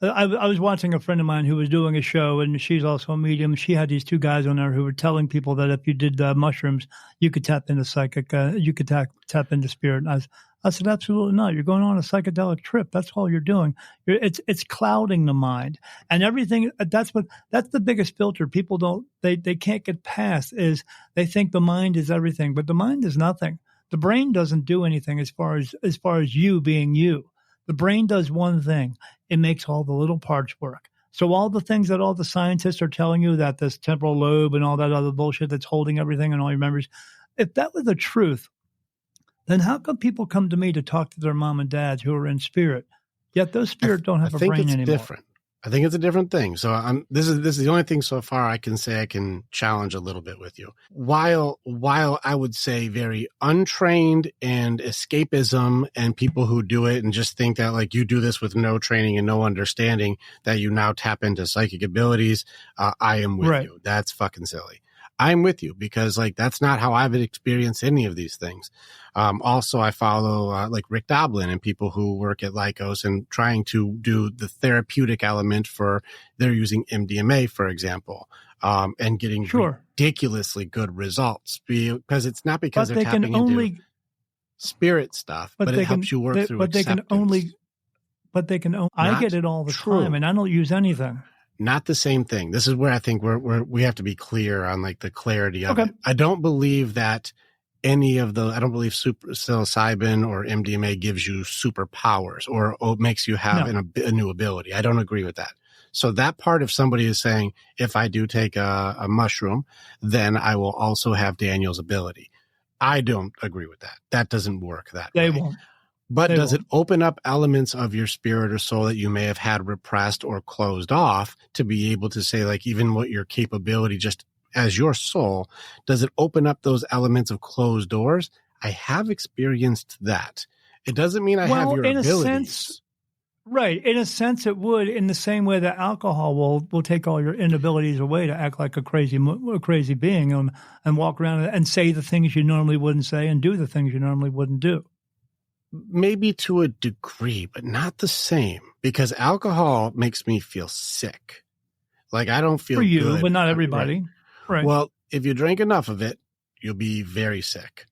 I was watching a friend of mine who was doing a show, and she's also a medium. She had these two guys on there who were telling people that if you did mushrooms, you could tap into psychic, you could tap into spirit. And I said, absolutely not. You're going on a psychedelic trip. That's all you're doing. It's clouding the mind and everything. That's the biggest filter. People they can't get past is they think the mind is everything, but the mind is nothing. The brain doesn't do anything as far as you being you. The brain does one thing. It makes all the little parts work. So all the things that all the scientists are telling you, that this temporal lobe and all that other bullshit that's holding everything and all your memories, if that was the truth, then how come people come to me to talk to their mom and dads who are in spirit, yet those spirits don't have a brain anymore?
Different. I think it's a different thing. So this is the only thing so far I can say I can challenge a little bit with you. While I would say very untrained and escapism and people who do it and just think that like you do this with no training and no understanding that you now tap into psychic abilities, I am with you. That's fucking silly. I'm with you because like that's not how I've experienced any of these things. Also, I follow like Rick Doblin and people who work at Lycos and trying to do the therapeutic element for they're using MDMA, for example, and getting ridiculously good results because it's not because they're tapping into spirit stuff, but it helps you work through acceptance.
I get it all the time and I don't use anything.
Not the same thing. This is where I think we have to be clear on like the clarity of it. I don't believe that I don't believe psilocybin or MDMA gives you superpowers or makes you have a new ability. I don't agree with that. So that part, if somebody is saying, if I do take a mushroom, then I will also have Daniel's ability. I don't agree with that. That doesn't work that way.
They won't.
But does it open up elements of your spirit or soul that you may have had repressed or closed off to be able to say, like, even what your capability just as your soul, does it open up those elements of closed doors? I have experienced that. It doesn't mean I have your abilities.
Right. In a sense, it would, in the same way that alcohol will take all your inabilities away to act like a crazy being and walk around and say the things you normally wouldn't say and do the things you normally wouldn't do.
Maybe to a degree, but not the same, because alcohol makes me feel sick. Like I don't feel
for you,
good.
But not everybody. Right.
Well, if you drink enough of it, you'll be very sick.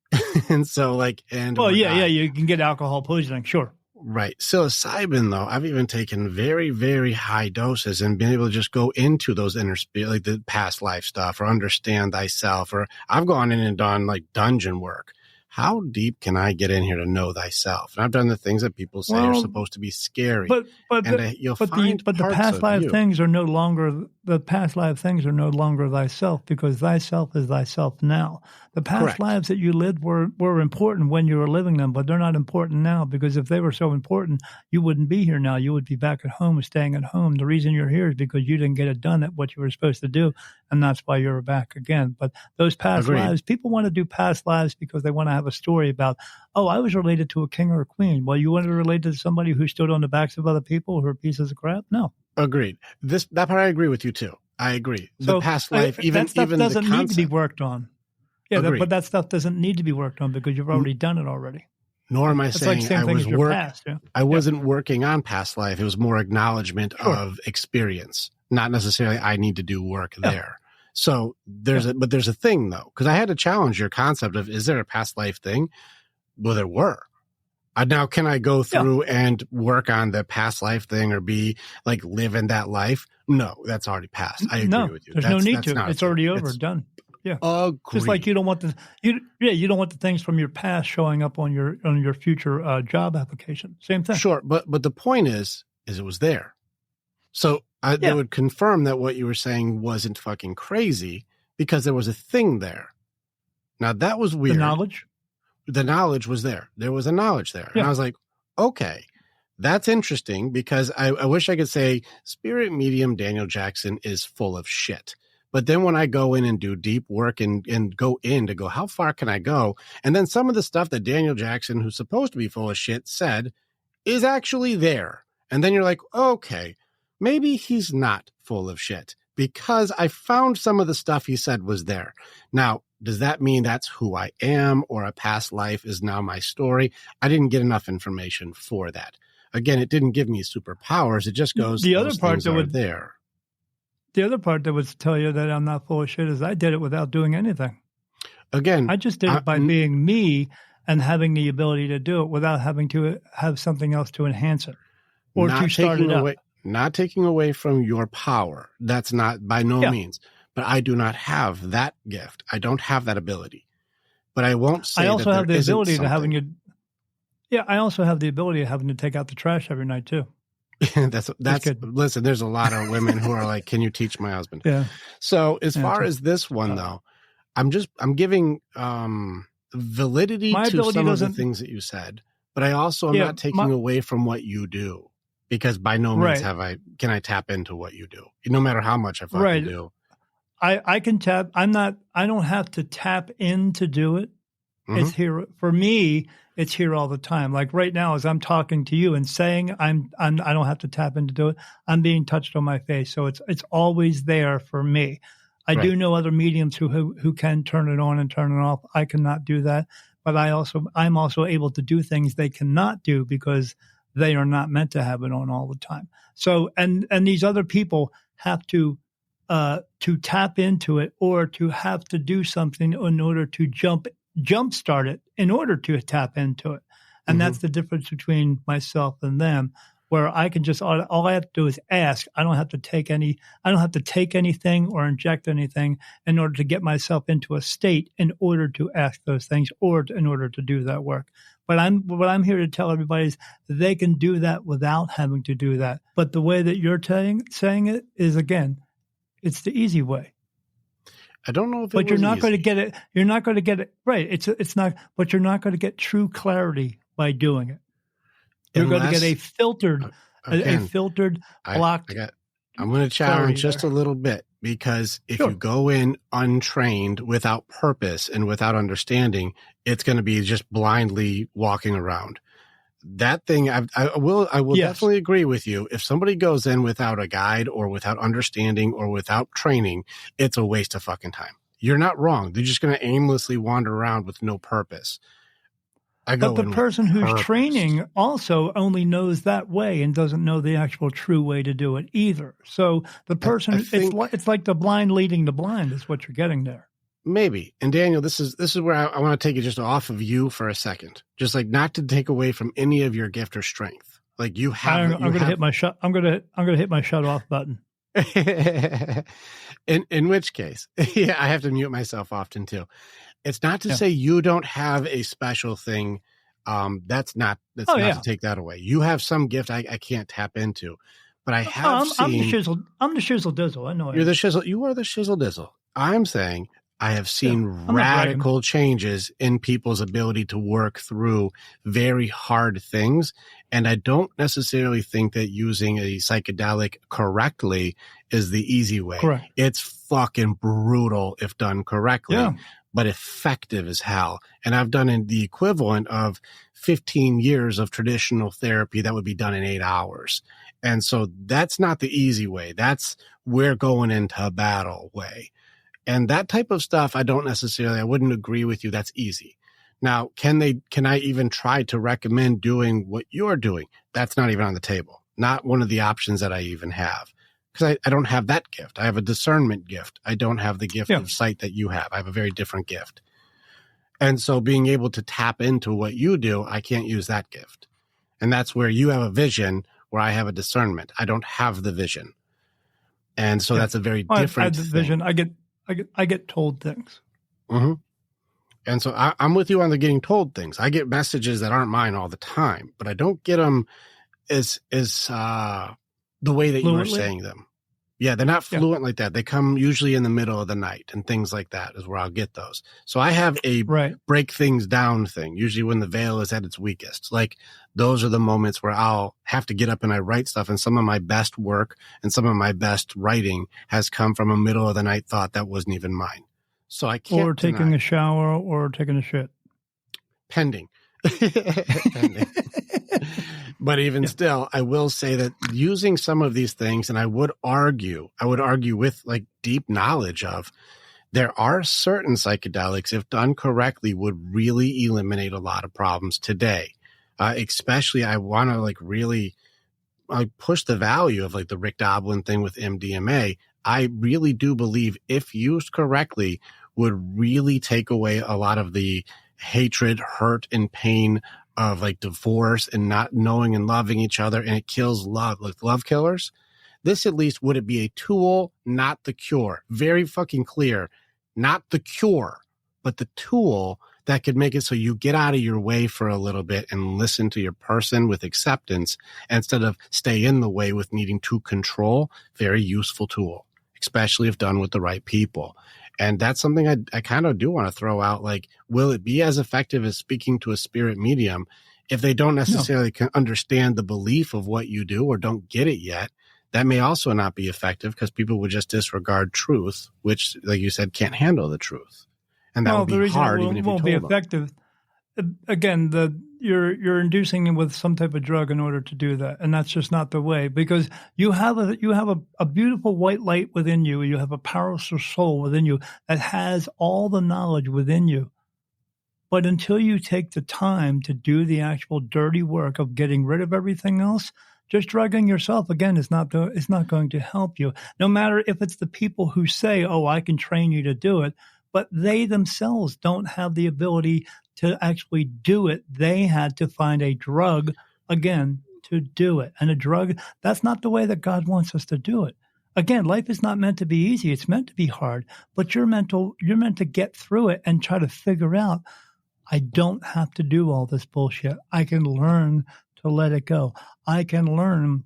And so like,
you can get alcohol poisoning. Sure.
Right. Psilocybin, though, I've even taken very, very high doses and been able to just go into those inner spirit, like the past life stuff or understand thyself, or I've gone in and done like dungeon work. How deep can I get in here to know thyself? And I've done the things that people say are supposed to be scary.
But the past life things are no longer thyself, because thyself is thyself now. The past lives that you lived were important when you were living them, but they're not important now, because if they were so important, you wouldn't be here now. You would be back at home, staying at home. The reason you're here is because you didn't get it done at what you were supposed to do, and that's why you're back again. But those past lives, people want to do past lives because they want to have a story about, oh, I was related to a king or a queen. Well, you want to relate to somebody who stood on the backs of other people who are pieces of crap? No.
Agreed. That part I agree with you too. I agree. The past life,
that stuff doesn't
the concept,
need to be worked on. Yeah, but that stuff doesn't need to be worked on because you've already done it already.
Nor am I saying I wasn't
Yeah.
working on past life. It was more acknowledgement of experience, not necessarily I need to do work there. So there's a thing though, because I had to challenge your concept of, is there a past life thing? Well, there were. Now, can I go through and work on the past life thing or be like live in that life? No, that's already passed. I agree with you.
There's no need to. It's already over. Done. Yeah.
Agreed.
Just like you don't want the things from your past showing up on your future job application. Same thing.
Sure, but the point is it was there. So they would confirm that what you were saying wasn't fucking crazy because there was a thing there. Now that was weird. The knowledge was there. There was a knowledge there.
Yeah.
And I was like, okay, that's interesting, because I wish I could say spirit medium Daniel Jackson is full of shit. But then when I go in and do deep work and go in to go, how far can I go? And then some of the stuff that Daniel Jackson, who's supposed to be full of shit, said is actually there. And then you're like, okay, maybe he's not full of shit, because I found some of the stuff he said was there. Now, does that mean that's who I am, or a past life is now my story? I didn't get enough information for that. Again, it didn't give me superpowers. It just goes,
The other
those
part
things
that
are
would
there.
the other part that would tell you that I'm not full of shit is I did it without doing anything.
Again,
I just did it by being me and having the ability to do it without having to have something else to enhance it or to start it up.
Not taking away from your power. That's not by no means. But I do not have that gift. I don't have that ability. But I won't say
I also have the ability to
having
having Yeah, I also have the ability of having to take out the trash every night too.
that's listen, there's a lot of women who are like, can you teach my husband?
Yeah.
So as far as this one though, I'm giving validity to some of the things that you said, but I also am not taking away from what you do, because by no means can I tap into what you do, no matter how much I fucking do.
I can tap. I don't have to tap in to do it.
Mm-hmm.
It's here for me. It's here all the time. Like right now, as I'm talking to you and saying I don't have to tap in to do it. I'm being touched on my face, so it's always there for me. I do know other mediums who can turn it on and turn it off. I cannot do that, but I'm also able to do things they cannot do because they are not meant to have it on all the time. So and these other people have to tap into it or to have to do something in order to jumpstart it in order to tap into it. And that's the difference between myself and them, where I can just, all I have to do is ask. I don't have to take anything or inject anything in order to get myself into a state in order to ask those things or in order to do that work. But what I'm here to tell everybody is they can do that without having to do that. But the way that you're saying it is, again, it's the easy way.
I don't know if
but you're not going to get it. You're not going to get it right. It's not. But you're not going to get true clarity by doing it. You're going to get a filtered, blocked.
I'm going to challenge just a little bit, because if you go in untrained, without purpose and without understanding, it's going to be just blindly walking around. That thing, I will definitely agree with you. If somebody goes in without a guide or without understanding or without training, it's a waste of fucking time. You're not wrong. They're just going to aimlessly wander around with no purpose.
But the person who's training also only knows that way and doesn't know the actual true way to do it either. So the person, it's like the blind leading the blind is what you're getting there. Maybe.
And Daniel, this is where I want to take it just off of you for a second. Just like not to take away from any of your gift or strength. Like you have.
I'm going to hit my shut. I'm going to hit my shut off button.
in which case, I have to mute myself often too. It's not to say you don't have a special thing. That's not to take that away. You have some gift I can't tap into, but I have seen.
I'm the shizzle dizzle. I know.
You're the shizzle. You are the shizzle dizzle. I'm saying I have seen radical changes in people's ability to work through very hard things. And I don't necessarily think that using a psychedelic correctly is the easy way.
Correct.
It's fucking brutal if done correctly, but effective as hell. And I've done the equivalent of 15 years of traditional therapy that would be done in 8 hours. And so that's not the easy way. That's we're going into battle way. And that type of stuff, I wouldn't agree with you. That's easy. Now, can I even try to recommend doing what you're doing? That's not even on the table. Not one of the options that I even have, because I don't have that gift. I have a discernment gift. I don't have the gift of sight that you have. I have a very different gift. And so being able to tap into what you do, I can't use that gift. And that's where you have a vision, where I have a discernment. I don't have the vision. And so that's a very different
I have the vision. I get told things.
Mm-hmm. And so I'm with you on the getting told things. I get messages that aren't mine all the time, but I don't get them as the way that you are saying them. Yeah, they're not fluent like that. They come usually in the middle of the night and things like that is where I'll get those. So I have a break things down thing, usually when the veil is at its weakest. Like those are the moments where I'll have to get up and I write stuff. And some of my best work and some of my best writing has come from a middle of the night thought that wasn't even mine. So I can't.
Or taking a shower or taking a shit.
Pending. Pending. But even still, I will say that using some of these things, and I would argue with like deep knowledge of, there are certain psychedelics, if done correctly, would really eliminate a lot of problems today. Especially I want to like really push the value of like the Rick Doblin thing with MDMA. I really do believe if used correctly would really take away a lot of the hatred, hurt, and pain of like divorce and not knowing and loving each other. And it kills love, like love killers. This at least would it be a tool, not the cure. Very fucking clear. Not the cure, but the tool that could make it so you get out of your way for a little bit and listen to your person with acceptance instead of stay in the way with needing to control. Very useful tool, especially if done with the right people. And that's something I kind of do want to throw out. Like, will it be as effective as speaking to a spirit medium if they don't necessarily understand the belief of what you do or don't get it yet? That may also not be effective because people would just disregard truth, which, like you said, can't handle the truth. And that would be hard even if you told them.
It won't be effective. Again, you're inducing them with some type of drug in order to do that, and that's just not the way. Because you have a beautiful white light within you. You have a powerful soul within you that has all the knowledge within you. But until you take the time to do the actual dirty work of getting rid of everything else, just drugging yourself again is not going to help you. No matter if it's the people who say, "Oh, I can train you to do it," but they themselves don't have the ability to actually do it. They had to find a drug again to do it, and a drug that's not the way that God wants us to do it. Again, life is not meant to be easy; it's meant to be hard. But you're meant to get through it and try to figure out. I don't have to do all this bullshit. I can learn to let it go. I can learn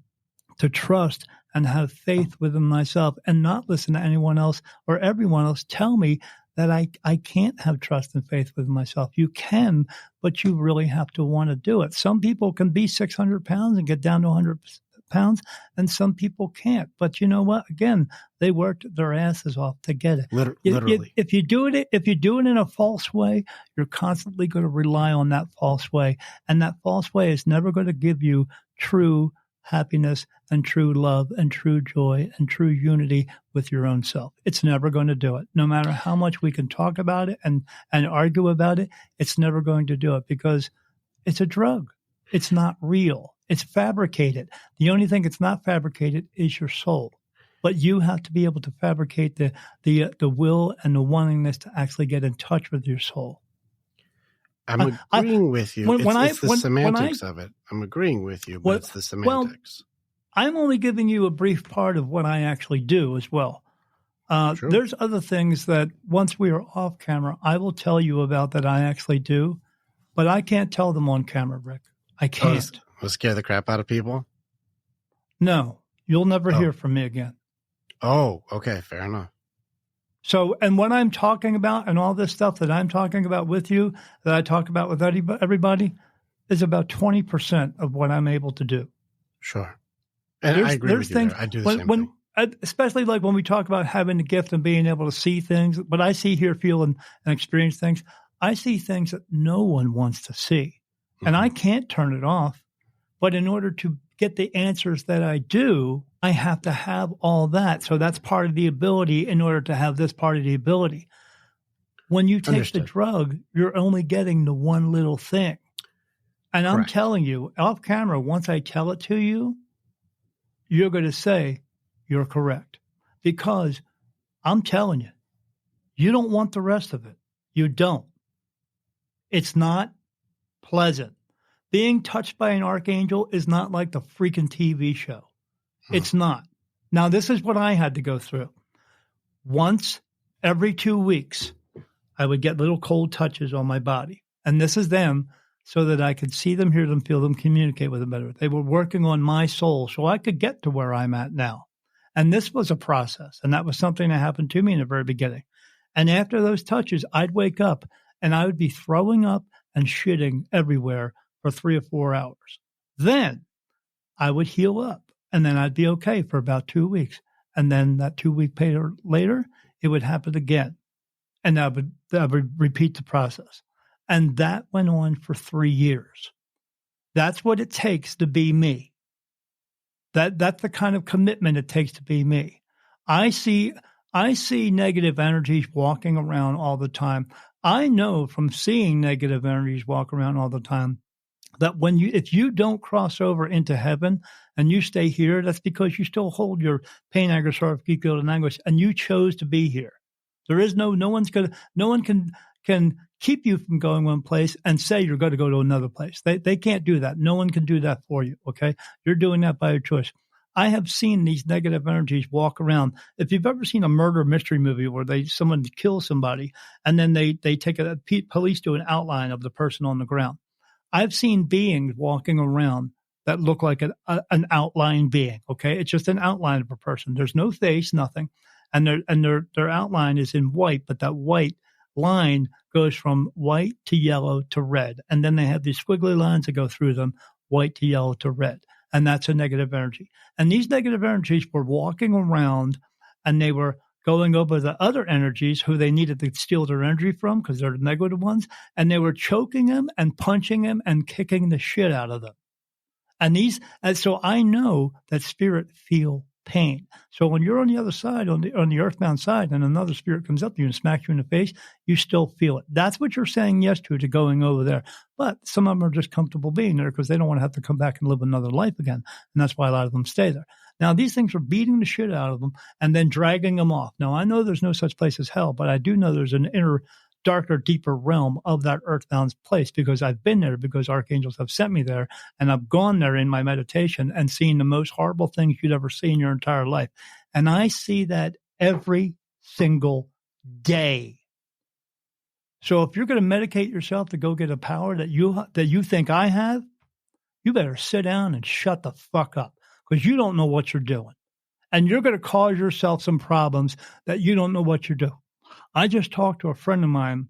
to trust and have faith within myself and not listen to anyone else or everyone else tell me that I can't have trust and faith with myself. You can, but you really have to want to do it. Some people can be 600 pounds and get down to 100 pounds, and some people can't. But you know what? Again, they worked their asses off to get it.
Literally.
If you do it in a false way, you're constantly going to rely on that false way, and that false way is never going to give you true happiness and true love and true joy and true unity with your own self. It's never going to do it. No matter how much we can talk about it and argue about it, it's never going to do it because it's a drug. It's not real. It's fabricated. The only thing it's not fabricated is your soul. But you have to be able to fabricate the will and the willingness to actually get in touch with your soul.
I'm agreeing with you. It's the semantics of it. I'm agreeing with you, but it's the semantics.
Well, I'm only giving you a brief part of what I actually do as well. There's other things that once we are off camera, I will tell you about that I actually do, but I can't tell them on camera, Rick. I can't.
Will scare the crap out of people?
No, you'll never hear from me again.
Oh, okay. Fair enough.
So, and what I'm talking about and all this stuff that I'm talking about with you, that I talk about with everybody, is about 20% of what I'm able to do.
Sure. And I agree with you there. I do the same thing.
Especially like when we talk about having the gift and being able to see things, but I see, hear, feel, and experience things. I see things that no one wants to see. Mm-hmm. And I can't turn it off. But in order to get the answers that I do, I have to have all that. So that's part of the ability in order to have this part of the ability. When you take the drug, you're only getting the one little thing. And I'm telling you, off camera, once I tell it to you, you're going to say, you're correct. Because I'm telling you, you don't want the rest of it. You don't. It's not pleasant. Being touched by an archangel is not like the freaking TV show. It's not. Now, this is what I had to go through. Once every 2 weeks, I would get little cold touches on my body. And this is them so that I could see them, hear them, feel them, communicate with them better. They were working on my soul so I could get to where I'm at now. And this was a process. And that was something that happened to me in the very beginning. And after those touches, I'd wake up and I would be throwing up and shitting everywhere for 3 or 4 hours. Then I would heal up and then I'd be okay for about 2 weeks. And then that 2 week later, it would happen again. And I would repeat the process. And that went on for 3 years. That's what it takes to be me. That's the kind of commitment it takes to be me. I see negative energies walking around all the time. I know from seeing negative energies walk around all the time that if you don't cross over into heaven and you stay here, that's because you still hold your pain, anger, sorrow, grief, guilt, and anguish, and you chose to be here. There is no one can keep you from going one place and say you're going to go to another place. They can't do that. No one can do that for you. Okay. You're doing that by your choice. I have seen these negative energies walk around. If you've ever seen a murder mystery movie where someone kills somebody and then they take police do an outline of the person on the ground. I've seen beings walking around that look like an outline being. Okay. It's just an outline of a person. There's no face, nothing. And their outline is in white, but that white line goes from white to yellow to red. And then they have these squiggly lines that go through them, white to yellow to red. And that's a negative energy. And these negative energies were walking around and they were going over the other energies who they needed to steal their energy from because they're the negative ones. And they were choking them and punching them and kicking the shit out of them. And so I know that spirit feel pain. So when you're on the other side, on the earthbound side, and another spirit comes up to you and smacks you in the face, you still feel it. That's what you're saying yes to going over there. But some of them are just comfortable being there because they don't want to have to come back and live another life again. And that's why a lot of them stay there. Now, these things are beating the shit out of them and then dragging them off. Now, I know there's no such place as hell, but I do know there's an inner, darker, deeper realm of that earthbound place because I've been there, because archangels have sent me there, and I've gone there in my meditation and seen the most horrible things you'd ever see in your entire life. And I see that every single day. So if you're going to medicate yourself to go get a power that you think I have, you better sit down and shut the fuck up because you don't know what you're doing. And you're going to cause yourself some problems that you don't know what you're doing. I just talked to a friend of mine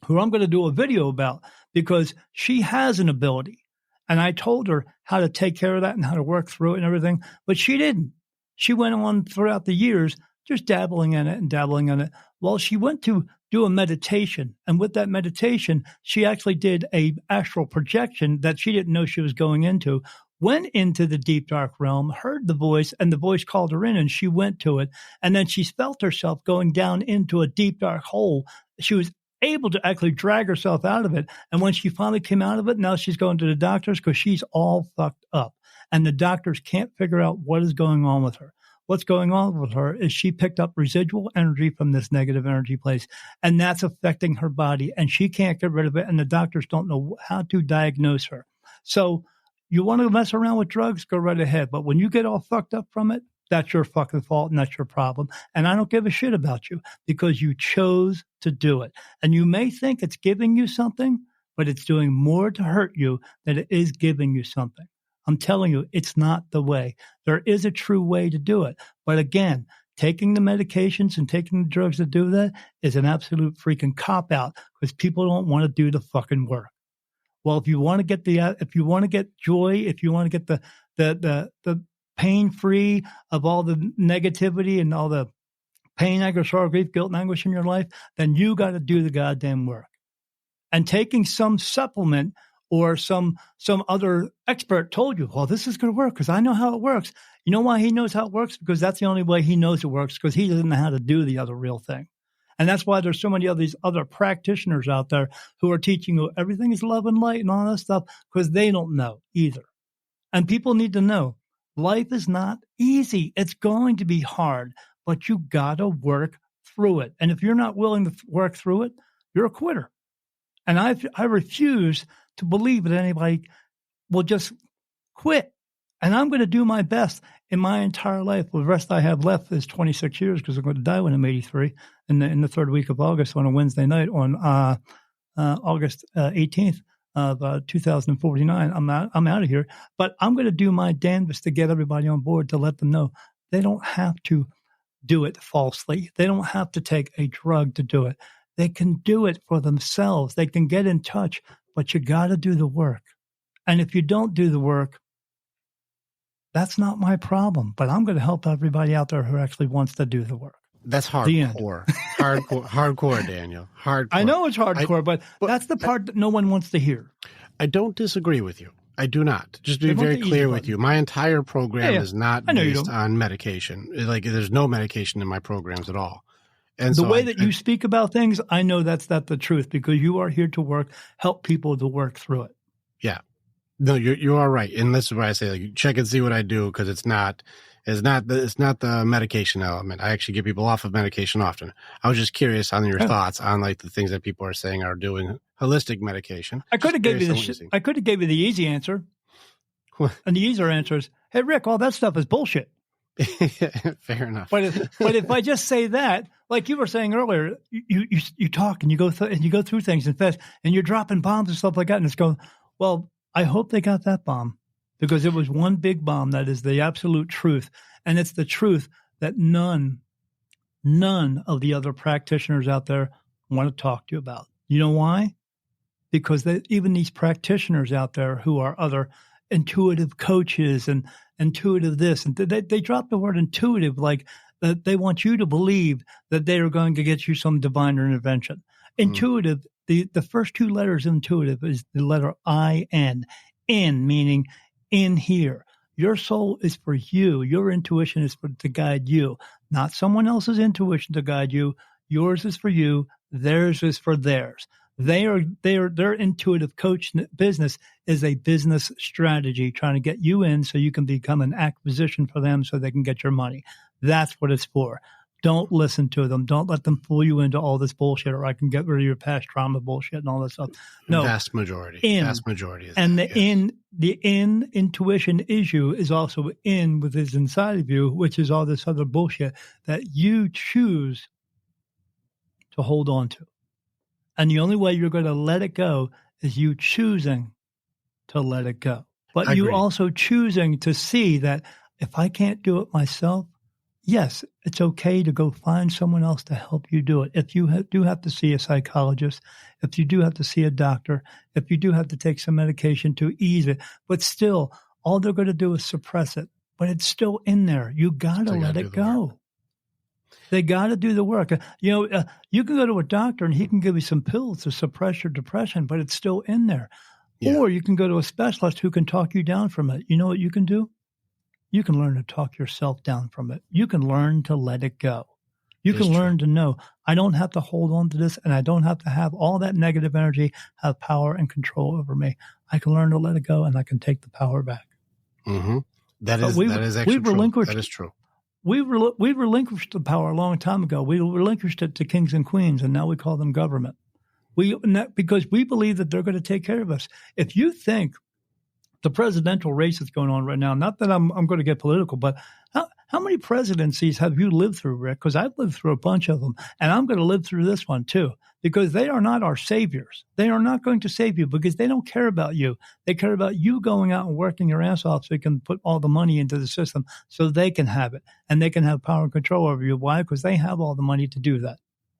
who I'm going to do a video about because she has an ability. And I told her how to take care of that and how to work through it and everything, but she didn't. She went on throughout the years just dabbling in it. Well, she went to do a meditation. And with that meditation, she actually did a astral projection that she didn't know she was going into, went into the deep, dark realm, heard the voice, and the voice called her in, and she went to it. And then she felt herself going down into a deep, dark hole. She was able to actually drag herself out of it. And when she finally came out of it, now she's going to the doctors because she's all fucked up. And the doctors can't figure out what is going on with her. What's going on with her is she picked up residual energy from this negative energy place, and that's affecting her body, and she can't get rid of it, and the doctors don't know how to diagnose her. So you want to mess around with drugs, go right ahead. But when you get all fucked up from it, that's your fucking fault and that's your problem. And I don't give a shit about you because you chose to do it. And you may think it's giving you something, but it's doing more to hurt you than it is giving you something. I'm telling you, it's not the way. There is a true way to do it. But again, taking the medications and taking the drugs to do that is an absolute freaking cop-out because people don't want to do the fucking work. Well, if you want to get joy, if you want to get the pain-free of all the negativity and all the pain, anger, sorrow, grief, guilt, and anguish in your life, then you got to do the goddamn work. And taking some supplement or some other expert told you, well, this is going to work because I know how it works. You know why he knows how it works? Because that's the only way he knows it works, because he doesn't know how to do the other real thing. And that's why there's so many of these other practitioners out there who are teaching you everything is love and light and all that stuff, because they don't know either. And people need to know life is not easy. It's going to be hard, but you got to work through it. And if you're not willing to work through it, you're a quitter. And I refuse to believe that anybody will just quit. And I'm going to do my best in my entire life. The rest I have left is 26 years because I'm going to die when I'm 83 in the third week of August on a Wednesday night on August 18th of 2049. I'm out of here. But I'm going to do my damnedest to get everybody on board to let them know they don't have to do it falsely. They don't have to take a drug to do it. They can do it for themselves. They can get in touch, but you got to do the work. And if you don't do the work, that's not my problem. But I'm going to help everybody out there who actually wants to do the work.
That's hardcore. hardcore, Daniel. Hardcore.
I know it's hardcore, but that's the part that no one wants to hear.
I don't disagree with you. I do not. Just to be very clear with you, my entire program is not based on medication. Like, there's no medication in my programs at all. And
the way that you speak about things, I know that's not the truth, because you are here to help people to work through it.
Yeah. No, you are right, and this is why I say like check and see what I do, because it's not the medication element. I actually get people off of medication often. I was just curious on your thoughts on like the things that people are saying are doing holistic medication.
I could have gave you the easy answer, and the easier answer is, "Hey Rick, all that stuff is bullshit."
Fair enough.
But if I just say that, like you were saying earlier, you talk and you go through things and fast, and you're dropping bombs and stuff like that, and it's going, well, I hope they got that bomb, because it was one big bomb that is the absolute truth, and it's the truth that none of the other practitioners out there want to talk to you about. You know why? Because even these practitioners out there who are other intuitive coaches and intuitive this, and they drop the word intuitive, like they want you to believe that they are going to get you some divine intervention. Intuitive, the first two letters of intuitive is the letter I-N, in meaning in here. Your soul is for you. Your intuition is to guide you, not someone else's intuition to guide you. Yours is for you. Theirs is for theirs. Their intuitive coach business is a business strategy, trying to get you in so you can become an acquisition for them so they can get your money. That's what it's for. Don't listen to them. Don't let them fool you into all this bullshit, or I can get rid of your past trauma bullshit and all this stuff. No,
vast majority is
and
that,
the intuition issue is also in with his inside of you, which is all this other bullshit that you choose to hold on to. And the only way you're going to let it go is you choosing to let it go. But you also choosing to see that if I can't do it myself, yes, it's okay to go find someone else to help you do it. If you do have to see a psychologist, if you do have to see a doctor, if you do have to take some medication to ease it, but still, all they're going to do is suppress it. But it's still in there. You got to let it go. They got to do the work. You can go to a doctor and he can give you some pills to suppress your depression, but it's still in there. Yeah. Or you can go to a specialist who can talk you down from it. You know what you can do? You can learn to talk yourself down from it. You can learn to let it go. You can learn to know, I don't have to hold on to this, and I don't have to have all that negative energy have power and control over me. I can learn to let it go, and I can take the power back.
Mm-hmm. That is actually true. That is true.
We relinquished the power a long time ago. We relinquished it to kings and queens, and now we call them government. Because we believe that they're going to take care of us. If you think the presidential race that's going on right now, not that I'm going to get political, but how many presidencies have you lived through, Rick? Because I've lived through a bunch of them, and I'm going to live through this one too, because they are not our saviors. They are not going to save you because they don't care about you. They care about you going out and working your ass off so you can put all the money into the system so they can have it, and they can have power and control over you. Why? Because they have all the money to do that,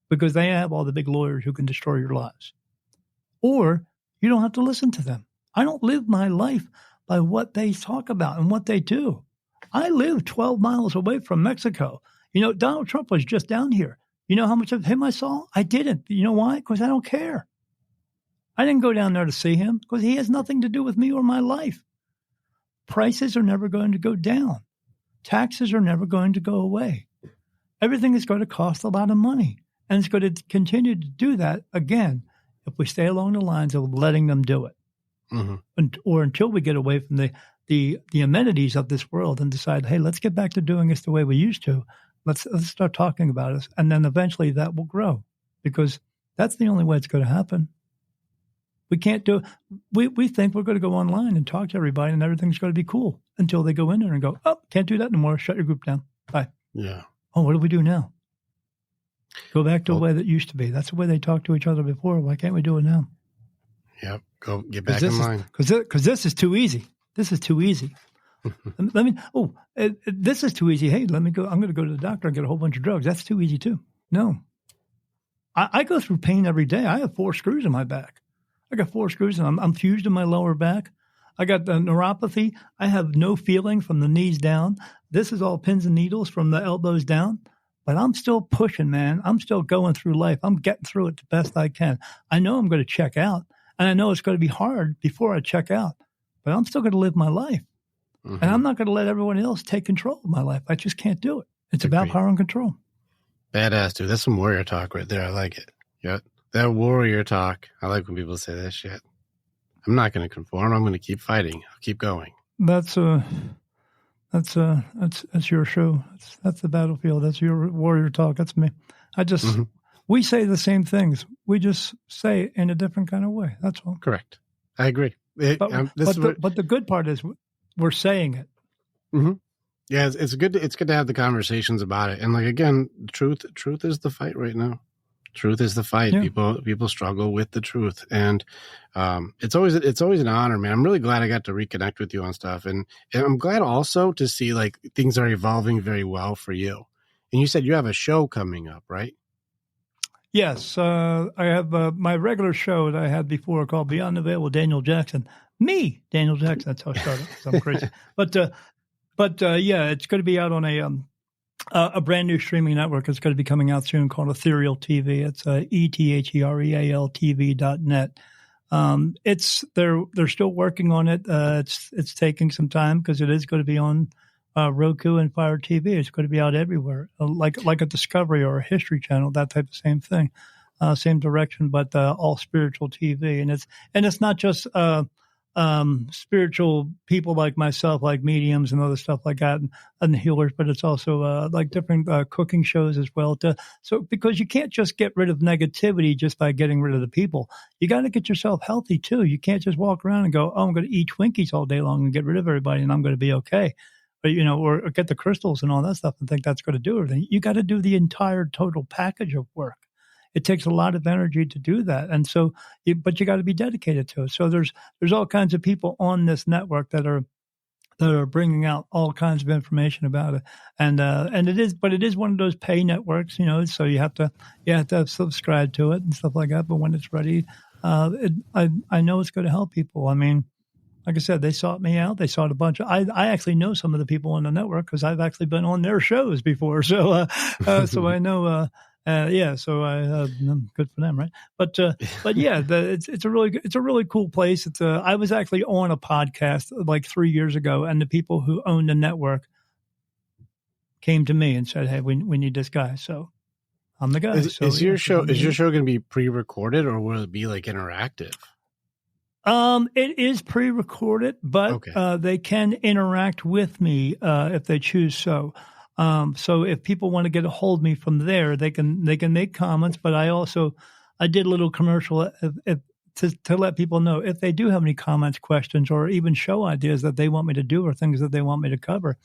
because they have all the big lawyers who can destroy your lives. Or you don't have to listen to them. I don't live my life by what they talk about and what they do. I live 12 miles away from Mexico. Donald Trump was just down here. You know how much of him I saw? I didn't. You know why? Because I don't care. I didn't go down there to see him because he has nothing to do with me or my life. Prices are never going to go down. Taxes are never going to go away. Everything is going to cost a lot of money. And it's going to continue to do that, again, if we stay along the lines of letting them do it. Mm-hmm. Or until we get away from the amenities of this world and decide, hey, let's get back to doing this the way we used to. Let's start talking about it. And then eventually that will grow, because that's the only way it's going to happen. We can't do it. We think we're going to go online and talk to everybody and everything's going to be cool until they go in there and go, oh, can't do that anymore. Shut your group down. Bye.
Yeah.
Oh, what do we do now? Go back to the way that used to be. That's the way they talked to each other before. Why can't we do it now?
Yep. Go get back in line.
Because this is too easy. This is too easy. This is too easy. Hey, let me go. I'm going to go to the doctor and get a whole bunch of drugs. That's too easy too. No. I go through pain every day. I have 4 screws in my back. I got 4 screws and I'm fused in my lower back. I got the neuropathy. I have no feeling from the knees down. This is all pins and needles from the elbows down. But I'm still pushing, man. I'm still going through life. I'm getting through it the best I can. I know I'm going to check out. And I know it's going to be hard before I check out. But I'm still going to live my life. Mm-hmm. And I'm not going to let everyone else take control of my life. I just can't do it. It's about power and control.
Badass, dude. That's some warrior talk right there. I like it. Yep. That warrior talk. I like when people say that shit. I'm not going to conform. I'm going to keep fighting. I'll keep going.
That's your show. That's the battlefield. That's your warrior talk. That's me. We say the same things. We just say it in a different kind of way. That's all.
Correct. I agree.
But the good part is we're saying it.
Mm-hmm. Yeah, it's good. It's good to have the conversations about it. And like again, truth is the fight right now. Truth is the fight. Yeah. People struggle with the truth, and it's always an honor, man. I'm really glad I got to reconnect with you on stuff, and I'm glad also to see like things are evolving very well for you. And you said you have a show coming up, right?
Yes, I have my regular show that I had before called Beyond the Veil with Daniel Jackson. Me, Daniel Jackson. That's how I started. I'm crazy, but yeah, it's going to be out on a brand new streaming network. It's going to be coming out soon called Ethereal TV. It's ethereal.net. They're still working on it. It's taking some time because it is going to be on Roku and Fire TV. It's going to be out everywhere, like a Discovery or a History Channel, that type of same thing, same direction, but all spiritual TV. And it's not just spiritual people like myself, like mediums and other stuff like that, and healers, but it's also like different cooking shows as well. So because you can't just get rid of negativity just by getting rid of the people. You got to get yourself healthy too. You can't just walk around and go, oh, I'm going to eat Twinkies all day long and get rid of everybody and I'm going to be okay. But, or get the crystals and all that stuff and think that's going to do everything. You got to do the entire total package of work. It takes a lot of energy to do that. And so, but you got to be dedicated to it. So there's all kinds of people on this network that are bringing out all kinds of information about it. And it is one of those pay networks, so you have to subscribe to it and stuff like that. But when it's ready, I know it's going to help people. I mean, like I said, they sought me out. They sought a bunch of. I actually know some of the people on the network because I've actually been on their shows before. So so I know. So I'm good for them, right? But yeah, it's a really cool place. I was actually on a podcast like 3 years ago, and the people who own the network came to me and said, "Hey, we need this guy." So I'm the guy.
Is your show going to be pre-recorded or will it be like interactive?
It is pre-recorded, but okay. They can interact with me if they choose so. So if people want to get a hold of me from there, they can make comments. But I did a little commercial to let people know if they do have any comments, questions, or even show ideas that they want me to do or things that they want me to cover.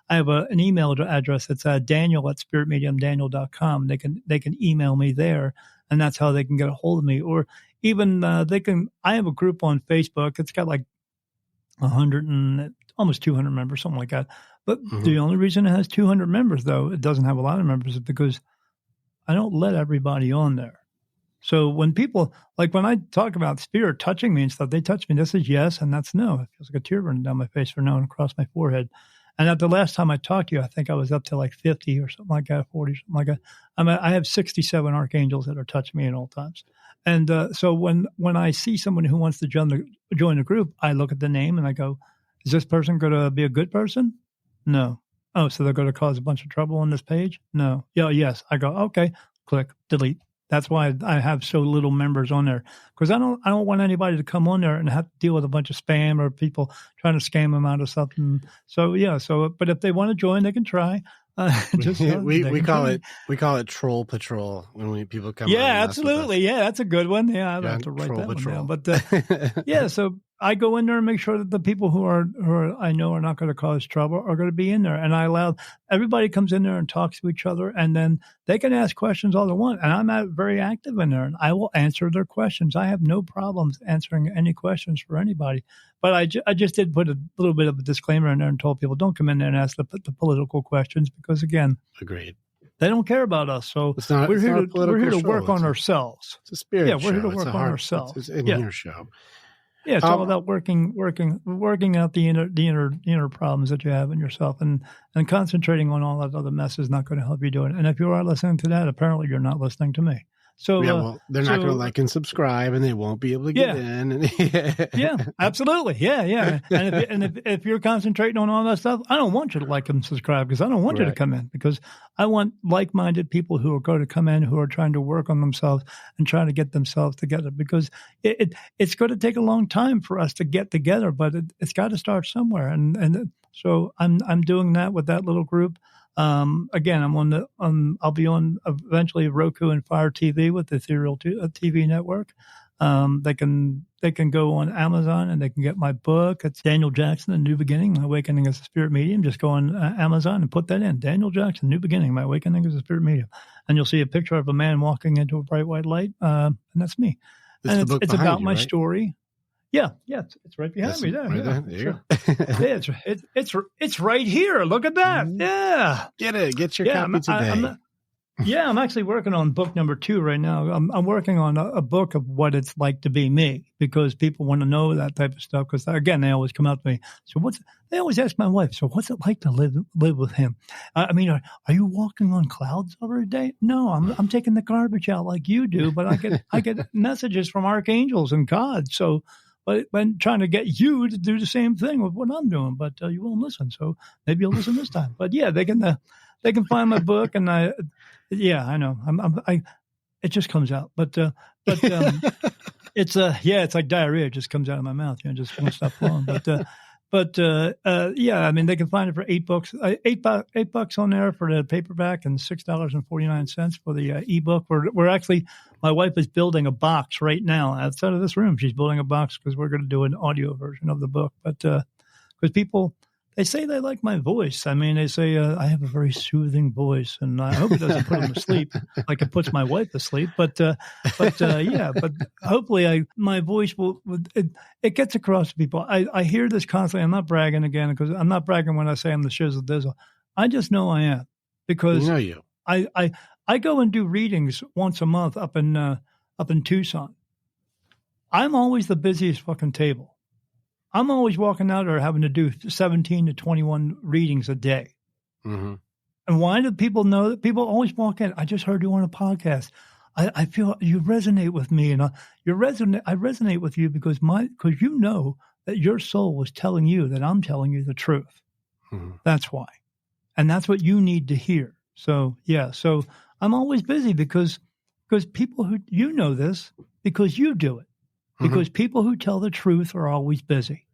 I have an email address. It's Daniel@spiritmediumdaniel.com. They can email me there, and that's how they can get a hold of me. Or even I have a group on Facebook. It's got like 100 and almost 200 members, something like that. But the only reason it has 200 members, though, it doesn't have a lot of members, is because I don't let everybody on there. So when people, like when I talk about spirit touching me and stuff, they touch me. This is yes, and that's no. It feels like a tear running down my face for no and across my forehead. And at the last time I talked to you, I think I was up to like 50 or something like that, 40, something like that. I have 67 archangels that are touching me at all times. And so when I see someone who wants to join the group, I look at the name and I go, is this person going to be a good person? No. Oh, so they're going to cause a bunch of trouble on this page? No. Yeah, yes. I go, okay, click, delete. That's why I have so little members on there, because I don't want anybody to come on there and have to deal with a bunch of spam or people trying to scam them out of something. So yeah. But if they want to join, they can try.
We call it troll patrol when people come.
Yeah, absolutely. Yeah, that's a good one. Yeah, I'll have to write that one down. But yeah, so I go in there and make sure that the people who are I know are not going to cause trouble are going to be in there, and I allow everybody comes in there and talks to each other, and then they can ask questions all they want, and I'm very active in there, and I will answer their questions. I have no problems answering any questions for anybody. But I just did put a little bit of a disclaimer in there and told people don't come in there and ask the political questions because, again,
agreed,
they don't care about us. So we're here to work on ourselves.
It's a spirit.
Yeah, we're here to work on ourselves.
It's an inner show.
Yeah, it's all about working out the inner problems that you have in yourself, and concentrating on all that other mess is not going to help you do it. And if you are listening to that, apparently you're not listening to me. So
they're not going to like and subscribe, and they won't be able to get in.
Yeah, absolutely. Yeah. And if you're concentrating on all that stuff, I don't want you to like and subscribe because I don't want you to come in, because I want like-minded people who are going to come in, who are trying to work on themselves and trying to get themselves together, because it's going to take a long time for us to get together, but it's got to start somewhere. And so I'm doing that with that little group. Again, I'll be on eventually Roku and Fire TV with the Ethereal TV network. They can go on Amazon and they can get my book. It's Daniel Jackson, A New Beginning, My Awakening as a Spirit Medium. Just go on Amazon and put that in. Daniel Jackson, New Beginning, My Awakening as a Spirit Medium. And you'll see a picture of a man walking into a bright white light. And that's me. It's about my story. Yeah, it's right behind me there.
Right there.
It's right here. Look at that. Yeah,
get your copy today.
I'm actually working on book number 2 right now. I'm working on a book of what it's like to be me, because people want to know that type of stuff. Because again, they always come up to me. So they always ask my wife, so what's it like to live with him? I mean, are you walking on clouds every day? No, I'm taking the garbage out like you do, but I get messages from archangels and God. So. But I'm trying to get you to do the same thing with what I'm doing, but you won't listen. So maybe you'll listen this time. But yeah, they can find my book, and I know it just comes out. But it's like diarrhea. It just comes out of my mouth. Just won't stop flowing. I mean, they can find it for $8. $8 on there for the paperback, and $6.49 for the ebook. We're actually, my wife is building a box right now outside of this room. She's building a box because we're going to do an audio version of the book. But because people, they say they like my voice. I mean, they say I have a very soothing voice, and I hope it doesn't put them to sleep like it puts my wife to sleep. But hopefully my voice it gets across to people. I hear this constantly. I'm not bragging again, because I'm not bragging when I say I'm the shizzle dizzle. I just know I am, because I go and do readings once a month up in Tucson. I'm always the busiest fucking table. I'm always walking out there having to do 17 to 21 readings a day.
Mm-hmm.
And why do people know that? People always walk in. I just heard you on a podcast. I feel you resonate with me, and I resonate with you because you know that your soul was telling you that I'm telling you the truth. Mm-hmm. That's why, and that's what you need to hear. So so I'm always busy because people who know this because you do it. Because people who tell the truth are always busy.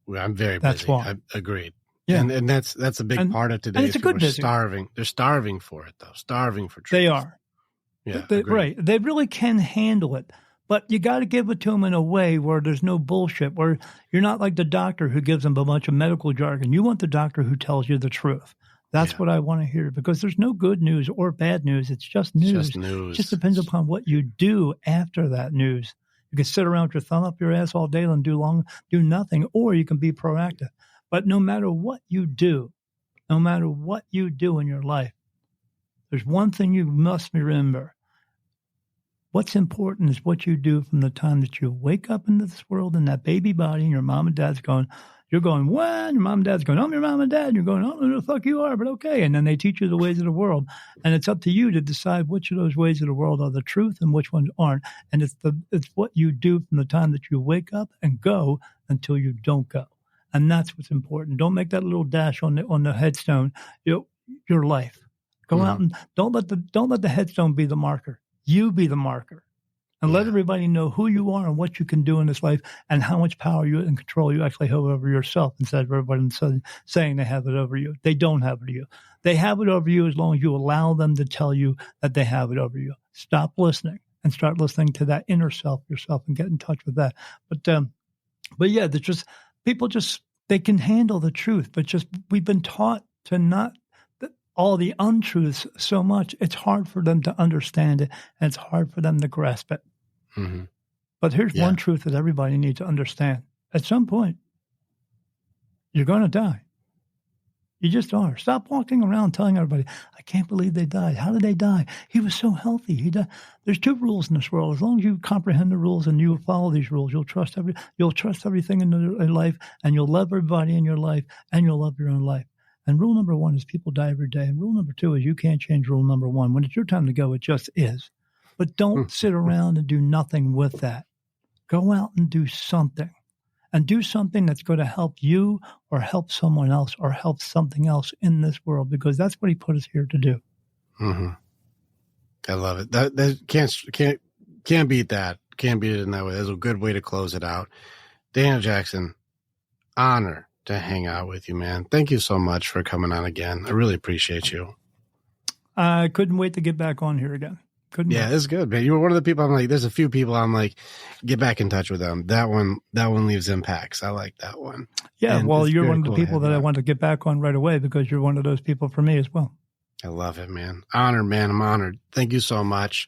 Well, I'm very busy.
That's why.
I agreed.
Yeah.
And that's a big part of today.
And it's a good busy.
Starving. They're starving for it, though. Starving for truth.
They are.
Yeah,
right. They really can handle it. But you got to give it to them in a way where there's no bullshit, where you're not like the doctor who gives them a bunch of medical jargon. You want the doctor who tells you the truth. That's what I want to hear, because there's no good news or bad news. It's just news. It just depends upon what you do after that news. You can sit around with your thumb up your ass all day and do nothing, or you can be proactive. But no matter what you do in your life, there's one thing you must remember. What's important is what you do from the time that you wake up into this world in that baby body, and your mom and dad's going, you're going, what? And your mom and dad's going, I'm your mom and dad. And you're going, I don't know who the fuck you are, but okay. And then they teach you the ways of the world. And it's up to you to decide which of those ways of the world are the truth and which ones aren't. And it's what you do from the time that you wake up and go until you don't go. And that's what's important. Don't make that little dash on the headstone, your life. Go out and don't let the headstone be the marker. You be the marker. And let everybody know who you are and what you can do in this life, and how much power and control you actually have over yourself, instead of everybody saying they have it over you. They don't have it over you. They have it over you as long as you allow them to tell you that they have it over you. Stop listening and start listening to that inner self, yourself, and get in touch with that. But yeah, people they can handle the truth, but we've been taught to not all the untruths so much, it's hard for them to understand it, and it's hard for them to grasp it. Mm-hmm. But here's one truth that everybody needs to understand. At some point, you're going to die. You just are. Stop walking around telling everybody, I can't believe they died. How did they die? He was so healthy. He died. There's 2 rules in this world. As long as you comprehend the rules and you follow these rules, you'll trust everything in life, and you'll love everybody in your life, and you'll love your own life. And rule number 1 is people die every day. And rule number 2 is you can't change rule number 1. When it's your time to go, it just is. But don't sit around and do nothing with that. Go out and do something. And do something that's going to help you or help someone else or help something else in this world, because that's what he put us here to do.
Mm-hmm. I love it. That can't beat that. Can't beat it in that way. That's a good way to close it out. Daniel Jackson, honor to hang out with you, man. Thank you so much for coming on again. I really appreciate you.
I couldn't wait to get back on here again.
Yeah, it's good, man. You were one of the people I'm like, there's a few people I'm like, get back in touch with them. That one leaves impacts. I like that one.
Yeah,
and
well, you're one of the people that I want to get back on right away, because you're one of those people for me as well.
I love it, man. Honored, man. I'm honored. Thank you so much.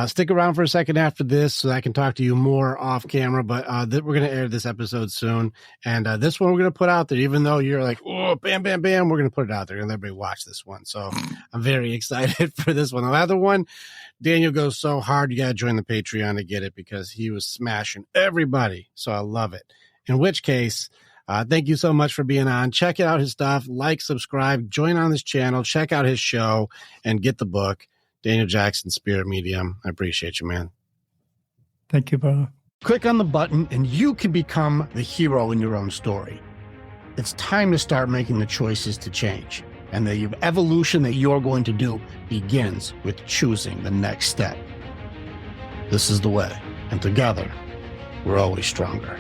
Stick around for a second after this so I can talk to you more off camera, but we're going to air this episode soon. And this one we're going to put out there, even though you're like, oh, bam, bam, bam, we're going to put it out there and everybody watch this one. So I'm very excited for this one. The other one, Daniel goes so hard, you got to join the Patreon to get it, because he was smashing everybody. So I love it. In which case, thank you so much for being on. Check out his stuff, like, subscribe, join on this channel, check out his show, and get the book, Daniel Jackson, Spirit Medium. I appreciate you, man.
Thank you, brother.
Click on the button and you can become the hero in your own story. It's time to start making the choices to change. And the evolution that you're going to do begins with choosing the next step. This is the way. And together, we're always stronger.